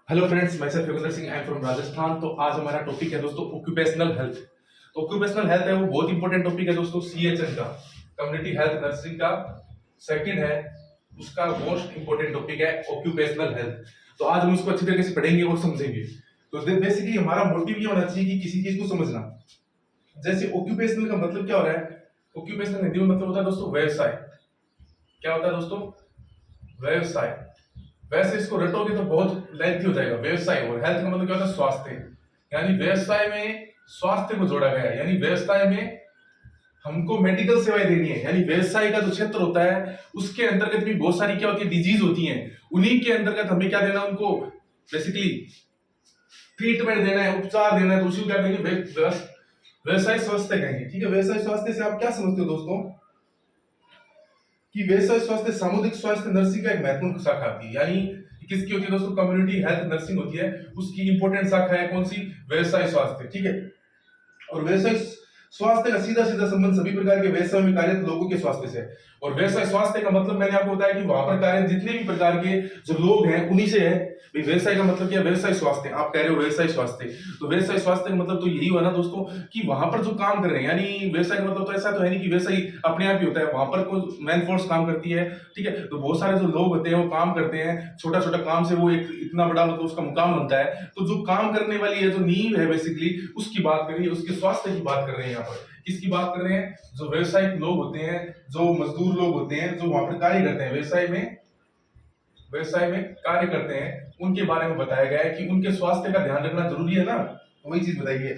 Hello friends, मैं sir Yogendra Singh, I am from Rajasthan. तो आज हमारा टॉपिक है दोस्तों ऑक्यूपेशनल हेल्थ। तो ऑक्यूपेशनल हेल्थ है वो बहुत इंपॉर्टेंट टॉपिक है दोस्तों, सीएचएन का, कम्युनिटी हेल्थ नर्सिंग का सेकंड है, उसका मोस्ट इंपॉर्टेंट टॉपिक है ऑक्यूपेशनल हेल्थ। तो आज हम उसको अच्छी तरीके से पढ़ेंगे और समझेंगे। तो बेसिकली हमारा मोटिव ये होना चाहिए कि किसी चीज को समझना। जैसे ऑक्यूपेशनल का मतलब क्या हो रहा है, ऑक्यूपेशनल हिंदी में मतलब होता है दोस्तों व्यवसाय। क्या होता है दोस्तों? व्यवसाय। वैसे इसको रटोगे तो बहुत लेंथी हो जाएगा। व्यवसाय और हेल्थ का मतलब क्या होता है? स्वास्थ्य। यानी व्यवसाय में स्वास्थ्य को जोड़ा गया है, यानी व्यवसाय में हमको मेडिकल सेवाएं देनी है। यानी व्यवसाय का जो क्षेत्र होता है उसके अंतर्गत भी बहुत सारी क्या होती है, डिजीज होती हैं। उन्हीं के अंतर्गत हमें क्या देना, उनको बेसिकली ट्रीटमेंट देना है, उपचार देना है। तो उसी को क्या कहेंगे? व्यवसाय स्वास्थ्य कहेंगे। ठीक है, व्यवसाय स्वास्थ्य से आप क्या समझते हो दोस्तों? कि व्यवसाय स्वास्थ्य सामुदायिक स्वास्थ्य नर्सिंग का एक महत्वपूर्ण शाखा आती है। यानी किसकी होती है दोस्तों? कम्युनिटी हेल्थ नर्सिंग होती है, उसकी इंपॉर्टेंट शाखा है कौन सी? व्यवसाय स्वास्थ्य। ठीक है, और व्यवसाय स्वास्थ्य का सीधा सीधा संबंध सभी प्रकार के व्यवसाय में कार्यरत लोगों के स्वास्थ्य से है। और व्यवसाय स्वास्थ्य का मतलब मैंने आपको बताया कि वहां पर कार्य जितने भी प्रकार के जो लोग हैं उन्हीं से है। व्यवसाय का मतलब क्या? व्यवसाय स्वास्थ्य। आप कह रहे हो व्यवसाय स्वास्थ्य, तो व्यवसाय स्वास्थ्य का मतलब तो यही हुआ ना दोस्तों कि वहां पर जो काम कर रहे हैं, यानी व्यवसाय का मतलब तो ऐसा तो है नहीं कि व्यवसाय अपने आप ही होता है, वहां पर कोई मैन फोर्स काम करती है। ठीक है, तो बहुत सारे जो लोग होते हैं वो काम करते हैं, छोटा छोटा काम से वो एक इतना बड़ा मतलब उसका मुकाम बनता है। तो जो काम करने वाली है, जो नींव है बेसिकली, उसकी बात कर रही है, उसके स्वास्थ्य की बात कर रहे हैं। यहाँ पर किसकी बात कर रहे हैं? जो व्यवसायिक लोग होते हैं, जो मजदूर लोग होते हैं, जो वहां पर कार्य करते हैं, व्यवसाय में कार्य करते हैं, उनके बारे में बताया गया है कि उनके स्वास्थ्य का ध्यान रखना जरूरी है ना। तो वही चीज बताई है।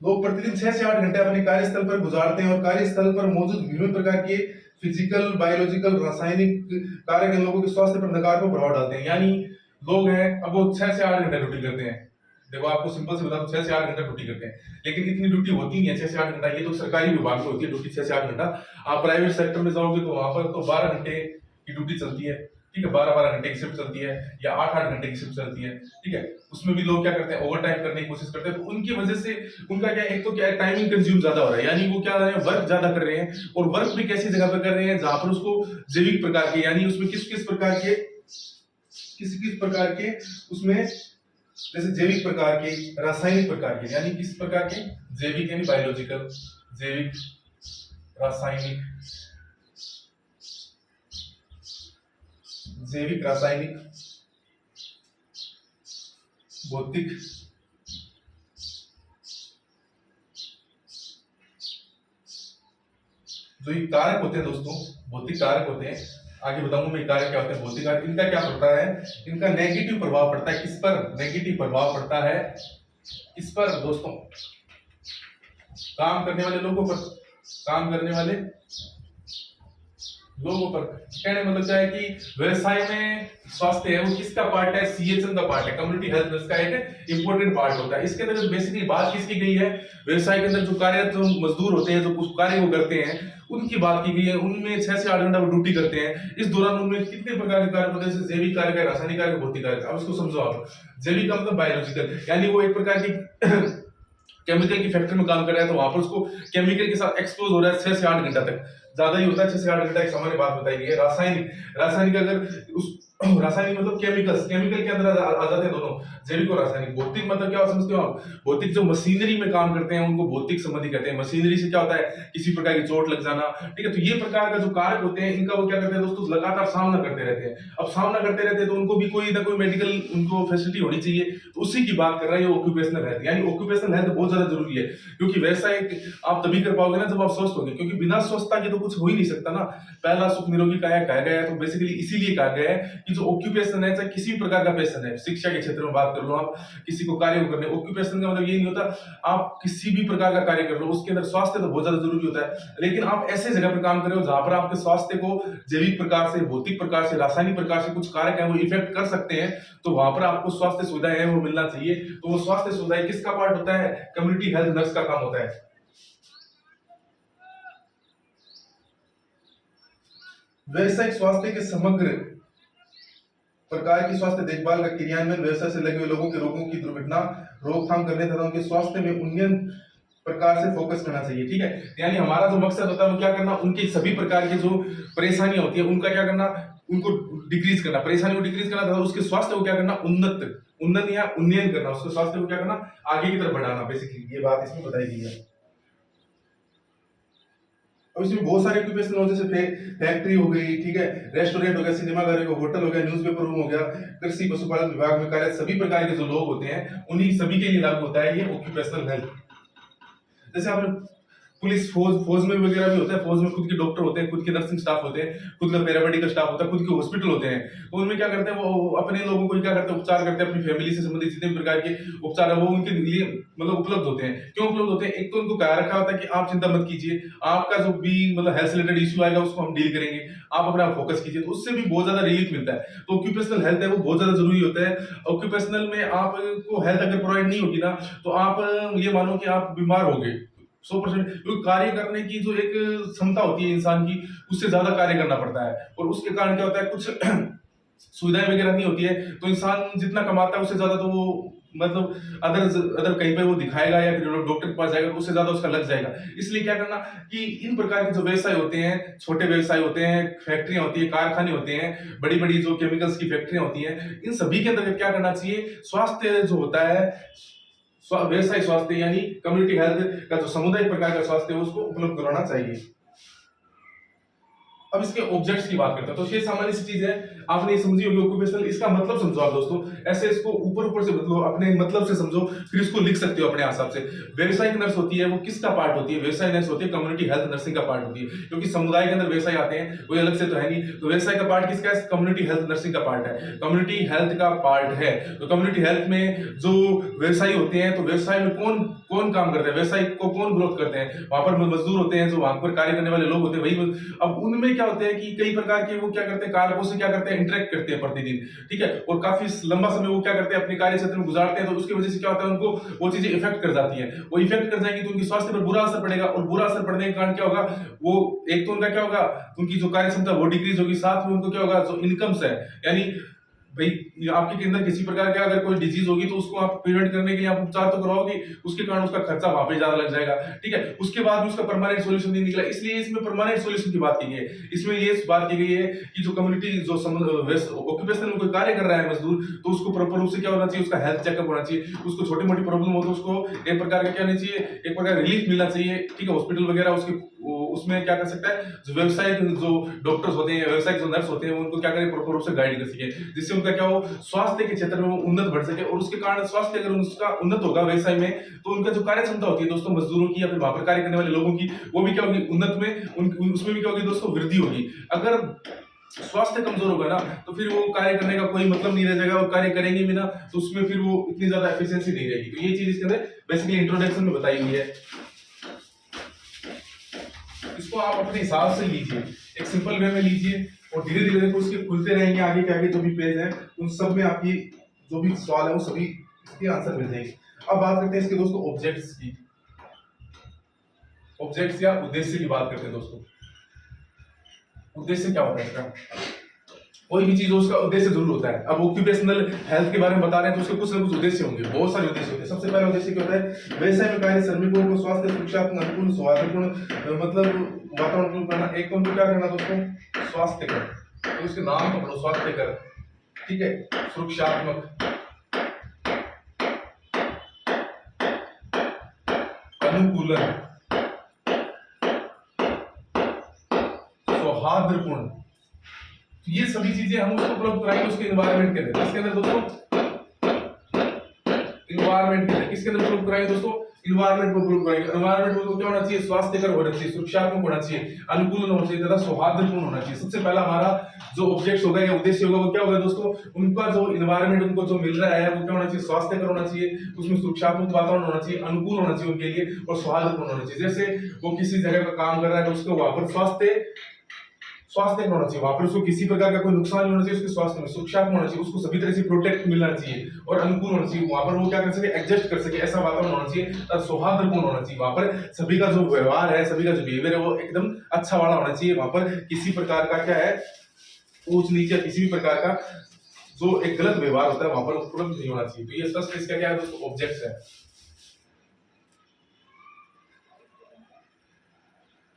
लोग प्रतिदिन 6 से 8 घंटे अपने कार्यस्थल पर गुजारते हैं और कार्यस्थल पर मौजूद विभिन्न प्रकार के फिजिकल, बायोलॉजिकल, रासायनिक कारक लोगों के स्वास्थ्य पर नकारात्मक प्रभाव डालते हैं। यानी लोग हैं, अब वो 6 से 8 घंटे ड्यूटी करते हैं। देखो आपको सिंपल से बता दो, 6 से 8 घंटा ड्यूटी करते हैं, लेकिन इतनी ड्यूटी होती नहीं है 6 से 8 घंटा। ये तो सरकारी विभाग में होती है ड्यूटी 6 से 8 घंटा। आप प्राइवेट सेक्टर में जाओगे तो वहां पर तो 12 घंटे की ड्यूटी चलती है। ठीक है, 12-12 घंटे की शिफ्ट चलती है या 8-8 घंटे की शिफ्ट चलती है। ठीक है, उसमें भी लोग क्या करते हैं? ओवर टाइम करने की कोशिश करते हैं। तो उनकी वजह से उनका क्या, एक तो क्या है, टाइमिंग कंज्यूम ज्यादा हो रहा है। यानी वो क्या रहे हैं, वर्क ज्यादा कर रहे हैं। और वर्क भी कैसी जगह पर कर रहे हैं जहां पर उसको जैविक प्रकार के, यानी उसमें किस किस प्रकार के उसमें, जैसे जैविक प्रकार के, रासायनिक प्रकार के, यानी किस प्रकार के? जैविक यानी बायोलॉजिकल, जैविक, रासायनिक, जैविक, रासायनिक, भौतिक, जो ये कारक होते हैं दोस्तों, भौतिक कारक होते हैं। आगे बताऊंगा मैं कारक क्या होते हैं, भौतिक कारक। इनका क्या पड़ता है? इनका नेगेटिव प्रभाव पड़ता है। किस पर नेगेटिव प्रभाव पड़ता है? किस पर दोस्तों? काम करने वाले लोगों पर। काम करने वाले लोगों पर। कहने मतलब क्या है कि व्यवसाय में स्वास्थ्य है वो किसका पार्ट है? सीएचएन का पार्ट है, कम्युनिटी हेल्थ नर्स का एक इंपॉर्टेंट पार्ट होता है। इसके अंदर बेसिकली बात किसकी गई है? व्यवसाय के अंदर जो कार्यरत जो मजदूर होते हैं, जो उस कार्य को करते हैं, उनकी बात की गई है। उनमें 6 से 8 घंटा वो ड्यूटी करते हैं। इस दौरान उनमें कितने प्रकार के कार्य होते हैं? जैसे जैविक कार्य है, रासायनिक कार्य, भौतिक कार्य। अब इसको समझो आप। जैविक का मतलब बायोलॉजिकल, यानी वो एक प्रकार की केमिकल की फैक्ट्री में काम कर रहा है, तो वहां पर उसको केमिकल के साथ एक्सपोज हो रहा है 6 से 8 घंटा तक। ज्यादा ही होता है 6 से 8 घंटा, एक सामान्य बात बताई गई है। रासायनिक, रासायनिक अगर उस रासायनिक मतलब केमिकल्स, केमिकल के अंदर आ जाते हैं दोनों, जैविक और रासायनिक। भौतिक मतलब क्या समझते हो आप? भौतिक जो मशीनरी में काम करते हैं उनको भौतिक संबंधी कहते हैं। मशीनरी से क्या होता है? किसी प्रकार की चोट लग जाना। ठीक है, तो ये प्रकार का जो कारक होते हैं, इनका वो क्या करते हैं दोस्तों? लगातार सामना करते रहते हैं। अब सामना करते रहते हैं तो उनको भी कोई ना कोई मेडिकल उनको फैसिलिटी होनी चाहिए। तो उसी की बात कर रहा है ये ऑक्यूपेशनल हेल्थ। यानी ऑक्यूपेशनल हेल्थ बहुत ज्यादा जरूरी है, क्योंकि व्यवसाय आप तभी कर पाओगे ना जब आप स्वस्थ होंगे, क्योंकि बिना स्वस्थता के तो कुछ हो ही नहीं सकता ना। पहला सुख निरोगी काया कहा गया है, तो बेसिकली इसीलिए कहा गया है कि जो ऑक्यूपेशन है, चाहे किसी भी प्रकार का पैशन है, शिक्षा के क्षेत्र में बात कर लो, आप किसी को कार्य करने, ऑक्यूपेशन का मतलब ये नहीं होता आप किसी भी प्रकार का कार्य कर लो, उसके अंदर स्वास्थ्य तो बहुत ज्यादा जरूरी होता है। लेकिन आप ऐसे जगह पर काम कर रहे हो जहां पर आपके स्वास्थ्य को जैविक प्रकार से, भौतिक प्रकार से, रासायनिक प्रकार से कुछ कारक है वो इफेक्ट कर सकते हैं, तो वहां पर आपको स्वास्थ्य सुविधाएं है वो मिलना चाहिए। तो वो स्वास्थ्य सुविधाएं किसका पार्ट होता है? कम्युनिटी हेल्थ नर्स का काम होता है। व्यवसायिक स्वास्थ्य के समग्र प्रकार की स्वास्थ्य देखभाल का क्रियान्वयन व्यवसाय से लगे हुए लोगों के रोगों की दुर्घटना रोकथाम करने तथा उनके स्वास्थ्य में उन्नयन प्रकार से फोकस करना चाहिए। ठीक है, यानी हमारा जो मकसद होता है वो क्या करना? उनकी सभी प्रकार की जो परेशानियां होती है उनका क्या करना? उनको डिक्रीज करना, परेशानी को डिक्रीज करना तथा उसके स्वास्थ्य को क्या करना, उन्नत या उन्नयन करना, उसके स्वास्थ्य को क्या करना, आगे की तरफ बढ़ाना। बेसिकली ये बात इसमें बताई गई है। अब इसमें बहुत सारे ऑक्यूपेशन हो, जैसे फैक्ट्री हो गई, ठीक है, रेस्टोरेंट हो गया, सिनेमा घर हो गया, होटल हो गया, न्यूज़पेपर रूम हो गया, कृषि पशुपालन विभाग में कार्यरत सभी प्रकार के जो लोग होते हैं उन्हीं सभी के लिए लागू होता है ये ऑक्यूपेशनल हेल्थ। जैसे आपने पुलिस, फौज में वगैरह भी होता है, फौज में खुद के डॉक्टर होते हैं, खुद के नर्सिंग स्टाफ होते हैं, खुद का पैरामेडिकल स्टाफ होता है, खुद के हॉस्पिटल होते हैं। तो उनमें क्या करते हैं, वो अपने लोगों को क्या करते हैं, उपचार करते हैं, अपनी फैमिली से संबंधित जितने भी प्रकार के उपचार है वो उनके लिए मतलब उपलब्ध होते हैं। क्यों उपलब्ध होते हैं? एक तो उनको कहा रखा होता है कि आप चिंता मत कीजिए, आपका जो भी मतलब हेल्थ रिलेटेड इश्यू आएगा उसको हम डील करेंगे, आप अपना फोकस कीजिए, तो उससे भी बहुत ज्यादा रिलीफ मिलता है। तो ऑक्यूपेशनल हेल्थ है वो बहुत ज्यादा जरूरी होता है। ऑक्यूपेशनल में आपको हेल्थ अगर प्रोवाइड नहीं होगी ना, तो आप ये मानो कि आप बीमार हो गए 100%, क्योंकि कार्य करने की जो एक क्षमता होती है इंसान की, उससे ज्यादा कार्य करना पड़ता है। और उसके कारण क्या होता है, कुछ सुविधाएं वगैरह नहीं होती है, तो इंसान जितना कमाता है उससे ज्यादा तो वो मतलब अदर कहीं पे वो दिखाएगा या फिर डॉक्टर के पास जाएगा तो उससे ज्यादा उसका लग जाएगा। इसलिए क्या करना कि इन प्रकार के जो व्यवसाय होते हैं, छोटे व्यवसाय होते हैं, फैक्ट्रियां होती है, कारखाने होते हैं, बड़ी बड़ी जो केमिकल्स की फैक्ट्रियां होती हैं, इन सभी के अंदर क्या करना चाहिए, स्वास्थ्य जो होता है, व्यवसाय स्वास्थ्य यानी कम्युनिटी हेल्थ का जो सामुदायिक प्रकार का स्वास्थ्य है उसको उपलब्ध कराना चाहिए। अब इसके ऑब्जेक्ट्स की बात करते हैं, तो ये सामान्य सी चीज है, आपने ये समझी होगी ऑक्यूपेशनल। इसका मतलब समझो आप दोस्तों, ऐसे इसको ऊपर ऊपर से मतलब अपने मतलब से समझो, फिर इसको लिख सकते हो अपने हिसाब से। व्यवसायिक नर्स होती है वो किसका पार्ट होती है? व्यवसाय नर्स होती है कम्युनिटी हेल्थ नर्सिंग का पार्ट होती है, क्योंकि समुदाय के अंदर व्यवसाय आते हैं, कोई अलग से तो है नहीं। तो व्यवसाय का पार्ट किसका है? कम्युनिटी हेल्थ नर्सिंग का पार्ट है, कम्युनिटी हेल्थ का पार्ट है। तो कम्युनिटी हेल्थ में जो व्यवसायी होते हैं, तो व्यवसाय में कौन कौन काम करते हैं, व्यवसाय को कौन ग्रोथ करते हैं? वहां पर मजदूर होते हैं, जो वहां पर कार्य करने वाले लोग होते हैं, वही। अब उनमें क्या होते हैं कि कई प्रकार के वो क्या करते हैं, कारकों से क्या करते हैं, इंटरेक्ट करते हैं प्रतिदिन, ठीक है, और काफी लंबा समय वो क्या करते हैं, अपने कार्य क्षेत्र में गुजारते हैं। तो उसकी वजह से क्या होता है, उनको वो चीजें इफेक्ट कर जाती हैं। वो इफेक्ट कर जाएंगी तो उनकी स्वास्थ्य पर बुरा असर पड़ेगा, और बुरा असर पड़ने के कारण क्या होगा, वो एक तो उनका क्या होगा, उनकी जो कार्य क्षमता वो डिक्रीज होगी, साथ में उनको क्या होगा, जो इनकम्स है, यानी भाई आपके अंदर किसी प्रकार का अगर कोई डिजीज होगी तो उसको आप प्रिवेंट करने के लिए आप उपचार तो कराओगे, उसके कारण उसका खर्चा वहां पे ज्यादा लग जाएगा, ठीक है। उसके बाद भी उसका परमानेंट सॉल्यूशन नहीं निकला, इसलिए इसमें परमानेंट सॉल्यूशन की बात की गई है। इसमें ये बात की गई है कि जो कम्युनिटी जो ऑक्यूपेशन में कोई कार्य कर रहा है मजदूर, तो उसको प्रॉपर रूप से क्या होना चाहिए, उसका हेल्थ चेकअप होना चाहिए, उसको छोटी मोटी प्रॉब्लम हो तो उसको एक प्रकार का क्या होना चाहिए, एक प्रकार रिलीफ मिलना चाहिए, ठीक है। हॉस्पिटल वगैरह उसके उसमें क्या कर सकता है, जो व्यवसायिक जो डॉक्टर्स होते हैं, व्यवसायिक जो नर्स होते हैं, उनको क्या करें, प्रॉपर रूप से गाइड कर सके, जिससे उनका क्या हो, स्वास्थ्य के क्षेत्र में वो उन्नत बढ़ सके। और उसके कारण स्वास्थ्य अगर उसका उन्नत होगा व्यवसाय में, तो उनका जो कार्य क्षमता होती है दोस्तों, मजदूरों की या फिर वहां पर कार्य करने वाले लोगों की, वो भी क्या होगी, उन्नत में उसमें भी क्या होगी दोस्तों, वृद्धि होगी। अगर स्वास्थ्य कमजोर होगा ना, तो फिर वो कार्य करने का कोई मतलब नहीं रह जाएगा, और कार्य करेंगे भी ना तो उसमें फिर वो इतनी ज्यादा एफिशिएंसी नहीं रहेगी। तो ये चीज इसके अंदर बेसिकली इंट्रोडक्शन में बताई हुई है। इसको आप अपने हिसाब से लीजिए, एक सिंपल वे में लीजिए, और धीरे धीरे देखो उसके खुलते रहेंगे आगे के आगे जो भी पेज है, उन सब में आपकी जो भी सवाल है वो सभी इसके आंसर मिल जाएंगे। अब बात करते हैं इसके दोस्तों ऑब्जेक्ट्स की, ऑब्जेक्ट्स या उद्देश्य की बात करते हैं दोस्तों। उद्देश्य क्या होता है इसका? कोई भी चीज हो उसका उद्देश्य जरूर होता है। अब ऑक्यूपेशनल हेल्थ के बारे में बता रहे हैं तो उसके कुछ ना कुछ उद्देश्य होंगे, बहुत सारे उद्देश्य होते हैं। सबसे पहला उद्देश्य क्या होता है, व्यवसाय में कार्य श्रमिकों को स्वास्थ्य सुरक्षात्मक अनुकूल सौहार्दपूर्ण मतलब वातावरण करना। एक तो उनको क्या करना दोस्तों, स्वास्थ्य कर, तो उसके नाम तो पढ़ो, स्वास्थ्य कर, ठीक है, सुरक्षात्मक, अनुकूलन, सौहार्दपूर्ण, ये सभी चीजें हम उसको उपलब्ध कराएंगे उसके एनवायरनमेंट के अंदर। इसके अंदर दोस्तों एनवायरनमेंट के अंदर किसके अंदर उपलब्ध कराएंगे दोस्तों, एनवायरनमेंट को उपलब्ध कराएंगे। एनवायरनमेंट को क्या होना चाहिए, स्वास्थ्यकर होना चाहिए, सुरक्षात्मक होना चाहिए, अनुकूलन होना चाहिए, तथा सौहार्दपूर्ण होना चाहिए। सबसे पहला हमारा जो ऑब्जेक्ट होगा या उद्देश्य होगा वो क्या होगा दोस्तों, उनका जो एनवायरनमेंट उनको जो मिल रहा है वो क्या होना चाहिए, स्वास्थ्यकर होना चाहिए, उसमें सुरक्षात्मक वातावरण होना चाहिए, अनुकूल होना चाहिए उनके लिए, और सौहार्दपूर्ण होना चाहिए। जैसे वो किसी जगह पर काम कर रहा है तो उसको वहां पर स्वास्थ्य होना चाहिए, वहां पर उसको किसी प्रकार का कोई नुकसान नहीं होना चाहिए, उसके स्वास्थ्य में सुरक्षात्मक होना चाहिए, उसको सभी तरह से प्रोटेक्ट मिलना चाहिए, और अनुकूल होना चाहिए, वहां पर वो क्या कर सके, एडजस्ट कर सके, ऐसा वातावरण होना चाहिए। और सौहार्दपूर्ण होना चाहिए, वहां पर सभी का जो व्यवहार है, सभी का जो बिहेवियर है वो एकदम अच्छा वाला होना चाहिए। वहां पर किसी प्रकार का क्या है, ऊंच नीचे किसी भी प्रकार का जो एक गलत व्यवहार होता है वहां पर उपलब्ध नहीं होना चाहिए। तो ये फर्स्ट इसका क्या है दोस्तों, ऑब्जेक्ट्स है।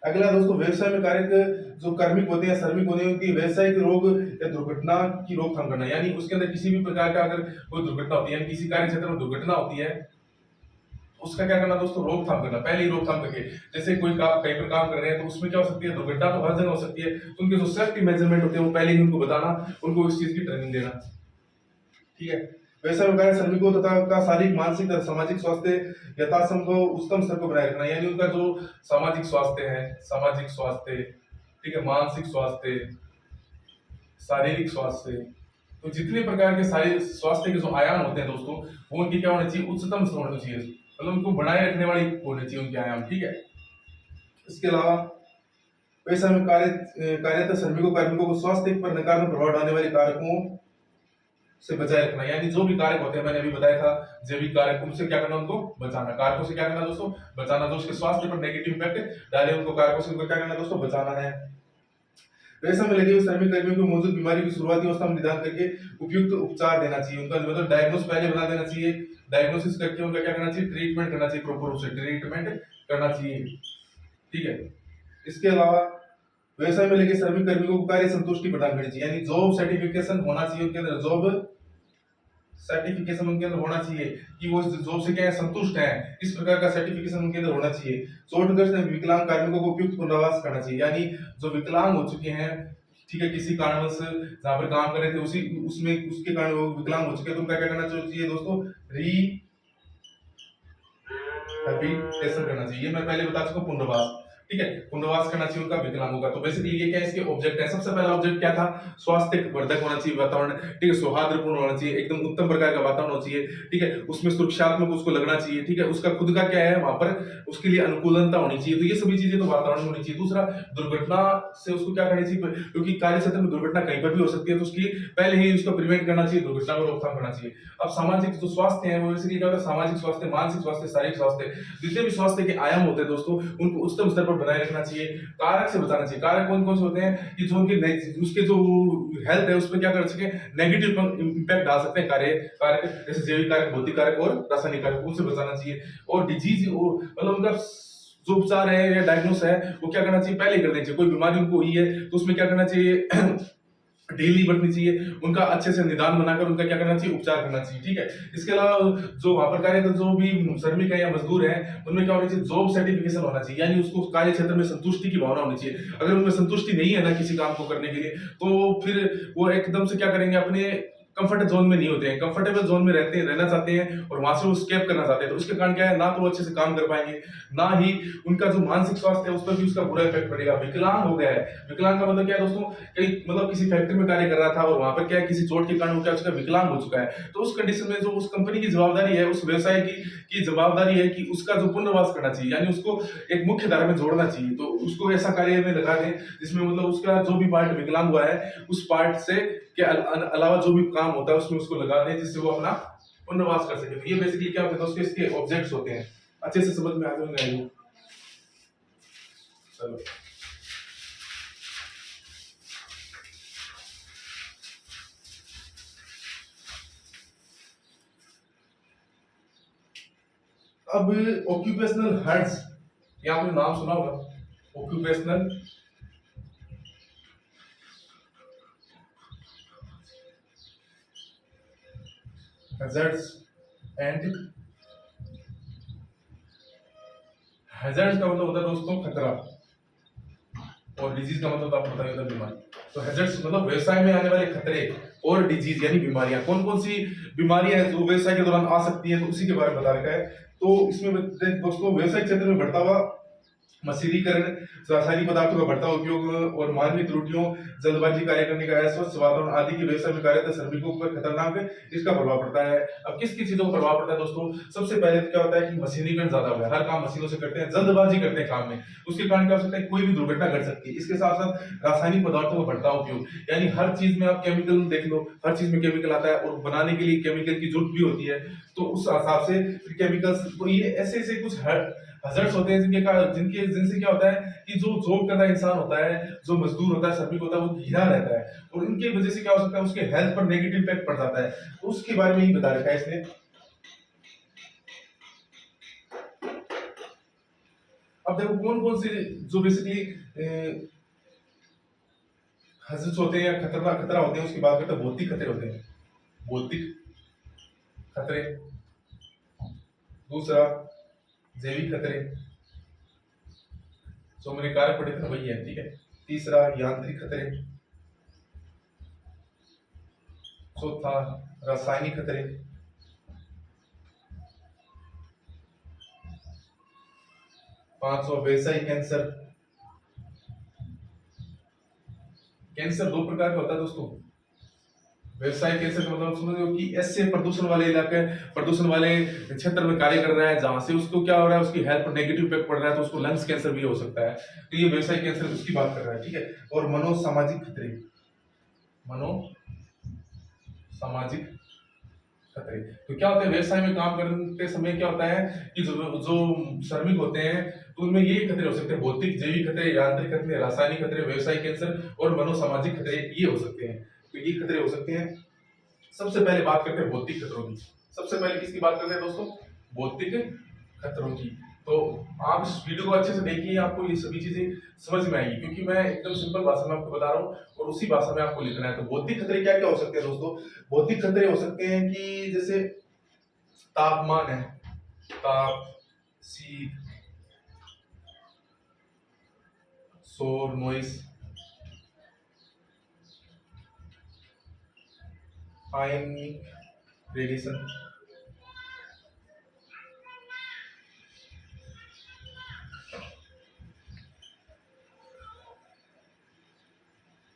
अगला दोस्तों, व्यवसाय में कार्यरत जो कार्मिक होते हैं, श्रमिक होते हैं, उनकी व्यावसायिक रोग या दुर्घटना की रोकथाम करना, यानी उसके अंदर किसी भी प्रकार का अगर कोई दुर्घटना होती है, यानी किसी कार्य क्षेत्र में दुर्घटना होती है, उसका क्या करना दोस्तों, रोकथाम करना, पहले ही रोकथाम करके। जैसे कोई काम कहीं पर काम कर रहे हैं तो उसमें क्या हो सकती है, दुर्घटना तो हर जगह हो सकती है, तो उनके जो सेफ्टी मेजरमेंट होते हैं वो पहले ही उनको बताना, उनको इस चीज की ट्रेनिंग देना, ठीक है। व्यवसाय में कार्य श्रमिकों तथा का शारीरिक, मानसिक तथा सामाजिक स्वास्थ्य यथासंभव उच्चतम स्तर को बनाए रखना, यानी उनका जो सामाजिक स्वास्थ्य है, सामाजिक स्वास्थ्य, ठीक है, मानसिक स्वास्थ्य, शारीरिक स्वास्थ्य, तो जितने प्रकार के शारीरिक स्वास्थ्य के जो आयाम होते हैं दोस्तों, वो उनकी क्या होने चाहिए, उच्चतम स्तर होने चाहिए, मतलब उनको बनाए रखने वाली होने चाहिए उनके आयाम, ठीक है। इसके अलावा व्यवसाय में कार्यरत श्रमिकों कार्मिकों को स्वास्थ्य पर नकारात्मक प्रभाव डालने वाले कारकों से बचाए रखना, यानी जो भी कारक होते हैं, मैंने अभी बताया था जैविक कारक, उनसे क्या करना, उनको बचाना, कारकों से क्या करना दोस्तों, बचाना, जो उसके स्वास्थ्य पर नेगेटिव इंपैक्ट डाले उनको कारकों से उनको क्या करना दोस्तों, बचाना है। व्यवसाय में लगे हुए श्रमिक कर्मियों को मौजूद बीमारी की शुरुआती अवस्था में निदान करके उपयुक्त उपचार देना चाहिए, उनका मतलब डायग्नोस पहले बना देना चाहिए, डायग्नोसिस करके उनका क्या करना चाहिए, ट्रीटमेंट करना चाहिए, प्रॉपर रूप से ट्रीटमेंट करना चाहिए, ठीक है। इसके अलावा व्यवसाय में लगे श्रमिक कर्मियों को कार्य संतुष्टि प्रदान करनी चाहिए, यानी जॉब सर्टिफिकेशन होना चाहिए उनके अंदर, जॉब सर्टिफिकेशन उनके अंदर होना चाहिए कि वो जॉब से क्या है, संतुष्ट है, इस प्रकार का सर्टिफिकेशन उनके अंदर होना चाहिए। चोटग्रस्त विकलांग कार्मिकों को उपयुक्त पुनर्वास करना चाहिए, यानी जो विकलांग हो चुके हैं, ठीक है, किसी कारणवश जहां पर काम कर रहे थे उसी उसमें उसके कारण वो विकलांग हो चुके हैं, तो उनका क्या करना चाहिए दोस्तों, रिहेबिलिटेशन करना चाहिए। मैं पहले बता चुका हूं, पुनर्वास, ठीक है, पुनर्वास करना चाहिए उनका विकलांगों का। तो बेसिकली ये क्या है, इसके ऑब्जेक्ट है। सबसे पहला ऑब्जेक्ट क्या था, स्वास्थ्य वर्धक होना चाहिए वातावरण, ठीक है, सौहार्दपूर्ण होना चाहिए, एकदम उत्तम प्रकार का वातावरण होना चाहिए, ठीक है, उसमें सुरक्षात्मक उसको लगना चाहिए, ठीक है, उसका खुद का क्या है वहां पर, उसके लिए अनुकूलनता होनी चाहिए, तो ये सभी चीजें तो वातावरण में होनी चाहिए। दूसरा, दुर्घटना से उसको क्या करनी चाहिए, क्योंकि कार्य क्षेत्र में दुर्घटना कहीं पर भी हो सकती है, तो उसकी पहले ही उसको प्रिवेंट करना चाहिए, दुर्घटना को रोकथाम करना चाहिए। अब सामाजिक जो स्वास्थ्य है वो बेसिकली क्या होता है, सामाजिक स्वास्थ्य, मानसिक स्वास्थ्य, शारीरिक स्वास्थ्य, जितने भी स्वास्थ्य के आयाम होते हैं दोस्तों, उनको उच्चतम स्तर पर बनाए रखना चाहिए। कारक से बचाना चाहिए, कारक कौन कौन से होते हैं कि जो उनके उसके जो हेल्थ है उस पर क्या कर सके, नेगेटिव इंपैक्ट डाल सकते हैं कार्य कारक, जैसे जैविक कारक, भौतिक कारक और रासायनिक कारक, उनसे बचाना चाहिए। और डिजीज मतलब उनका जो उपचार है या डायग्नोस है वो क्या करना चाहिए, पहले कर देना चाहिए। कोई बीमारी उनको हुई है तो उसमें क्या करना चाहिए डेली बढ़नी चाहिए, उनका अच्छे से निदान बनाकर उनका क्या करना चाहिए, उपचार करना चाहिए, ठीक है। इसके अलावा जो वहां पर कार्यरत जो भी श्रमिक है या मजदूर है, उनमें क्या होना चाहिए, जॉब सर्टिफिकेशन होना चाहिए, यानी उसको कार्य क्षेत्र में संतुष्टि की भावना होनी चाहिए। अगर उनमें संतुष्टि नहीं है ना किसी काम को करने के लिए, तो फिर वो एकदम से क्या करेंगे, अपने कंफर्ट जोन में नहीं होते हैं, कंफर्टेबल जोन में रहते हैं, रहना चाहते हैं और वहां से वो स्केप करना चाहते हैं, तो उसके कारण क्या है, ना तो वो अच्छे से काम कर पाएंगे, ना ही उनका जो मानसिक स्वास्थ्य है उस पर भी उसका बुरा इफेक्ट पड़ेगा। विकलांग हो गया है, विकलांग का मतलब क्या है दोस्तों, कहीं मतलब किसी फैक्ट्री में कार्य कर रहा था और वहां पर क्या है, किसी चोट के कारण वो क्या उसका विकलांग हो चुका है, तो उस कंडीशन में जो उस कंपनी की जवाबदारी है, उस व्यवसाय की जवाबदारी है कि उसका जो पुनर्वास करना चाहिए, यानी उसको एक मुख्य धारा में जोड़ना चाहिए, तो उसको ऐसा कार्य में लगा दें जिसमें मतलब उसका जो भी पार्ट विकलांग हुआ है उस पार्ट से के अलावा जो भी काम होता है उसमें उसको लगा दें, जिससे वो अपना पुनर्वास कर सके। तो ये बेसिकली क्या होता है दोस्तों, इसके ऑब्जेक्ट्स होते हैं, अच्छे से समझ में आ गए। चलो, अब ऑक्यूपेशनल हेल्थ, ये आपने नाम सुना होगा, ऑक्यूपेशनल हैजर्ड्स एंड हैजर्ड्स का मतलब होता है दोस्तों खतरा, और डिजीज का मतलब आपको बताइए होता है बीमारी। तो हैजर्ड्स मतलब व्यवसाय में आने वाले खतरे, और डिजीज यानी बीमारियां, कौन कौन सी बीमारियां हैं जो व्यवसाय के दौरान आ सकती है, तो उसी के बारे में बता रखा है। तो इसमें दोस्तों, व्यवसाय क्षेत्र में बढ़ता हुआ मशीनीकरण, रासायनिक पदार्थों का बढ़ता उपयोग और मानवीय त्रुटियों, जल्दबाजी कार्य करने का अस्वस्थ वातावरण आदि की व्यवसाय में कार्यरत श्रमिकों पर खतरनाक इसका प्रभाव पड़ता है। अब किस किस चीजों का प्रभाव पड़ता है दोस्तों, सबसे पहले तो क्या होता है कि मशीनीकरण ज्यादा हो गया, हर काम मशीनों से करते हैं, जल्दबाजी करते हैं काम में, उसके कारण क्या हो सकता है, कोई भी दुर्घटना घट सकती है। इसके साथ साथ रासायनिक पदार्थों का बढ़ता उपयोग, यानी हर चीज में आप केमिकल देख लो, हर चीज में केमिकल आता है और बनाने के लिए केमिकल की जरूरत भी होती है, तो उस हिसाब से केमिकल्स, तो ये ऐसे ऐसे कुछ हजर्ड्स होते हैं जिनसे क्या होता है कि जो जॉब करता इंसान होता है, जो मजदूर होता है, श्रमिक होता है, वो घिरा रहता है, और इनकी वजह से क्या हो सकता है, उसके हेल्थ पर नेगेटिव इम्पैक्ट पड़ जाता है, तो उसके बारे में ही बता रखा है इसने। अब देखो कौन कौन से जो बेसिकली हजरत होते हैं या खतरा होते हैं उसकी बात करते हैं। भौतिक खतरे होते हैं, भौतिक खतरे। दूसरा जैविक खतरे, जो मैंने कारक पढ़े थे ना वही है, ठीक है। तीसरा यांत्रिक खतरे। चौथा रासायनिक खतरे। पांचवा व्यावसायिक कैंसर। कैंसर दो प्रकार का होता है दोस्तों। व्यवसाय कैंसर का मतलब समझ लो कि ऐसे प्रदूषण वाले इलाके, प्रदूषण वाले क्षेत्र में कार्य कर रहा है जहां से उसको क्या हो रहा है, उसकी हेल्थ पर नेगेटिव इफेक्ट पड़ रहा है, तो उसको लंग्स कैंसर भी हो सकता है। तो ये व्यवसाय कैंसर उसकी बात कर रहा है, ठीक है। और मनोसामाजिक खतरे, मनो सामाजिक खतरे। तो क्या होता है व्यवसाय में काम करते समय क्या होता है कि जो श्रमिक होते हैं तो उनमें ये खतरे हो सकते हैं, भौतिक, जैविक खतरे, यांत्रिक खतरे, रासायनिक खतरे, व्यवसायिक कैंसर और मनोसामाजिक खतरे, ये हो सकते हैं। तो ये खतरे हो सकते हैं। सबसे पहले बात करते हैं भौतिक खतरों की। सबसे पहले किसकी बात करते हैं दोस्तों? भौतिक खतरों की। तो आप इस वीडियो को अच्छे से देखिए, आपको ये सभी चीजें समझ में आएगी, क्योंकि मैं एकदम सिंपल भाषा में आपको बता रहा हूँ और उसी भाषा में आपको लिखना है। तो भौतिक खतरे क्या क्या हो सकते हैं दोस्तों? भौतिक खतरे हो सकते हैं कि जैसे तापमान है, ताप, शीत, शोर, नॉइस, आयनिक रेडिएशन,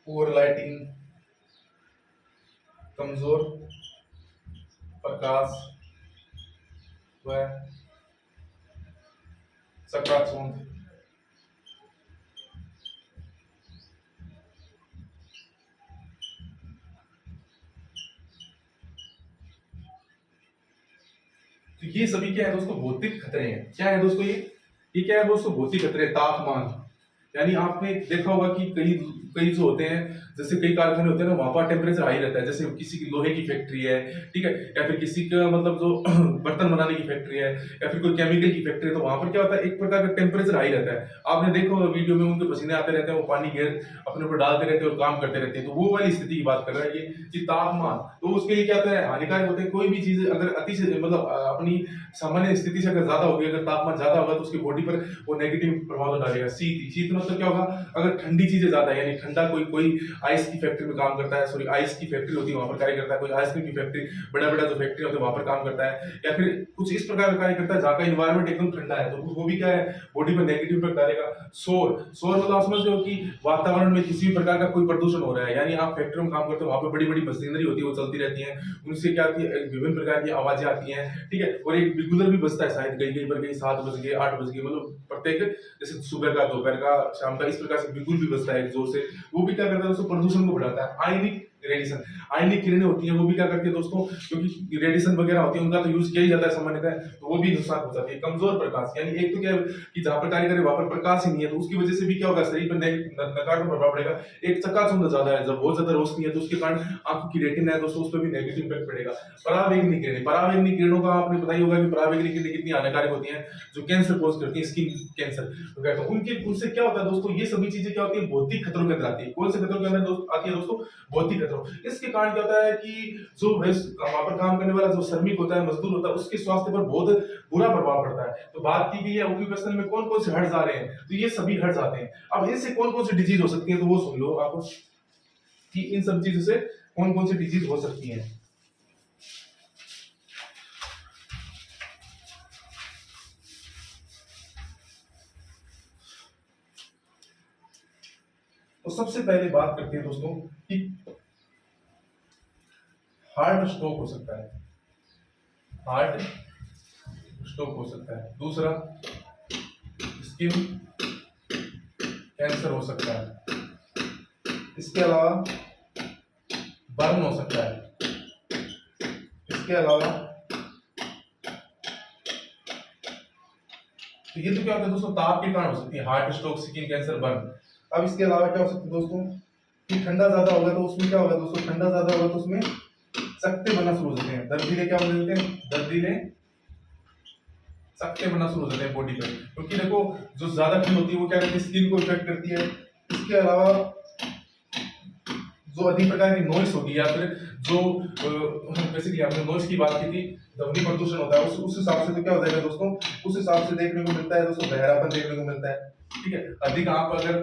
पुअर लाइटिंग, कमजोर प्रकाश व चकाचौंध। तो ये सभी क्या है दोस्तों? भौतिक खतरे हैं। क्या है दोस्तों ये क्या है दोस्तों? भौतिक खतरे। तापमान, यानी आपने देखा होगा कि कई कई जो होते हैं, जैसे कई कारखाने होते हैं ना, वहां पर टेम्परेचर हाई रहता है। जैसे किसी की लोहे की फैक्ट्री है, ठीक है, या फिर किसी का मतलब जो बर्तन बनाने की फैक्ट्री है, या फिर कोई केमिकल की फैक्ट्री है, तो वहां पर क्या होता है, एक प्रकार का टेम्परेचर हाई रहता है। आपने देखो वीडियो में उनके पसीने आते रहते हैं, वो पानी घेर अपने ऊपर डालते रहते हैं और काम करते रहते हैं। तो वो वाली स्थिति की बात कर रहा है ये कि तापमान, तो उसके लिए क्या होता है, हानिकारक होते हैं। कोई भी चीज अगर अति से मतलब अपनी सामान्य स्थिति से अगर ज्यादा होगी, अगर तापमान ज्यादा होगा, तो उसकी बॉडी पर वो नेगेटिव प्रभाव डालेगा। शीत, शीत मतलब क्या होगा? अगर ठंडी चीजें ज्यादा है, यानी ठंडा, कोई आइस की फैक्ट्री में काम करता है, सॉरी आइस की फैक्ट्री होती है वहां पर कार्य करता है, कोई आइसक्रीम की फैक्ट्री, बड़ा बड़ा जो फैक्ट्री होता है वहां पर काम करता है, या फिर कुछ इस प्रकार का कार्य करता है जहाँ का इन्वायरमेंट एकदम ठंडा है, तो वो भी क्या है, बॉडी पर नेगेटिव इफेक्ट डालेगा। शोर, शोर मतलब आप समझ रहे हो कि वातावरण में किसी भी प्रकार का कोई प्रदूषण हो रहा है, यानी आप फैक्ट्री में काम करते हो, वहां पर बड़ी बड़ी मशीनरी होती है, वो चलती रहती है, उनसे क्या आती है, विभिन्न प्रकार की आवाजें आती हैं, ठीक है। और एक बिगुलर भी बजता है शायद कहीं कहीं पर, कहीं 7 बज गए, 8 बज गए, मतलब प्रत्येक, जैसे सुबह का, दोपहर का, शाम का, इस प्रकार से बिगुल भी बजता है जोर से। वो भी क्या करता है दोस्तों? प्रदूषण को बढ़ाता है। आयनिक रेडिएशन, आयनिक किरणें होती हैं, वो भी क्या करती है दोस्तों? क्योंकि रेडिएशन वगैरह होती है, उनका तो यूज किया ही जाता है सामान्यतः, तो वो भी नुकसान हो जाती है। कमजोर प्रकाश, यानी एक तो क्या है कि जहां पर कार्य करे वहां पर प्रकाश ही नहीं है, तो उसकी वजह से भी क्या होगा, शरीर पर नकारात्मक प्रभाव पड़ेगा। एक चकाचौंध ज्यादा है, जब बहुत ज्यादा रोशनी है तो उसके कारण आंखों की रेटिना है दोस्तों, उस पर भी नेगेटिव इफेक्ट पड़ेगा। पराबैंगनी किरणें, पराबैंगनी किरणों का आपने पता ही होगा कि पराबैंगनी किरणें कितनी हानिकारक होती हैं, जो कैंसर कोज करती है, स्किन कैंसर वगैरह। तो उनके उनसे क्या होता है दोस्तों? ये सभी चीजें क्या होती है? भौतिक खतरों के अंदर आती है। कौन से खतरों के अंदर आती है दोस्तों? भौतिक खतरों। इसके कारण क्या होता है कि जो वहां पर काम करने वाला जो श्रमिक होता है, मजदूर होता है, उसके स्वास्थ्य पर बहुत बुरा प्रभाव पड़ता है। तो बात की गई है ऑक्यूपेशनल में कौन कौन से हर्ट्ज आ रहे हैं, तो ये सभी हर्ट्ज आते हैं। अब इनसे कौन कौन सी डिजीज हो सकती है, तो वो सुन लो आप कि इन सब चीजों से कौन कौन सी डिजीज हो सकती है। तो सबसे पहले बात करते हैं दोस्तों कि हार्ट स्ट्रोक हो सकता है, हार्ट स्ट्रोक हो सकता है। दूसरा स्किन कैंसर हो सकता है। इसके अलावा बर्न हो सकता है। इसके अलावा तो ये तो क्या होता है दोस्तों? ताप के कारण हो सकती है, heart stroke, skin cancer, burn. अब इसके अलावा क्या हो सकता है दोस्तों? कि ठंडा ज्यादा होगा तो उसमें क्या होगा दोस्तों? ठंडा ज्यादा होगा तो उसमें चकत्ते बनना शुरू हो जाते हैं, दर्दीले क्या होने लगते हैं? दर्दीले सकते बनना शुरू हो जाते हैं बॉडी पे, क्योंकि देखो जो ज्यादा ठंड होती है वो क्या करती है, स्किन को इफेक्ट करती है। इसके अलावा जो अधिक प्रकार की नॉइस होगी या फिर जो बेसिकली आपने नॉइस की बात की थी, ध्वनि प्रदूषण होता है, उस हिसाब से तो क्या हो जाएगा दोस्तों, उस हिसाब से देखने को मिलता है दोस्तों, बहरापन देखने को मिलता है। ठीक है, अधिक आप अगर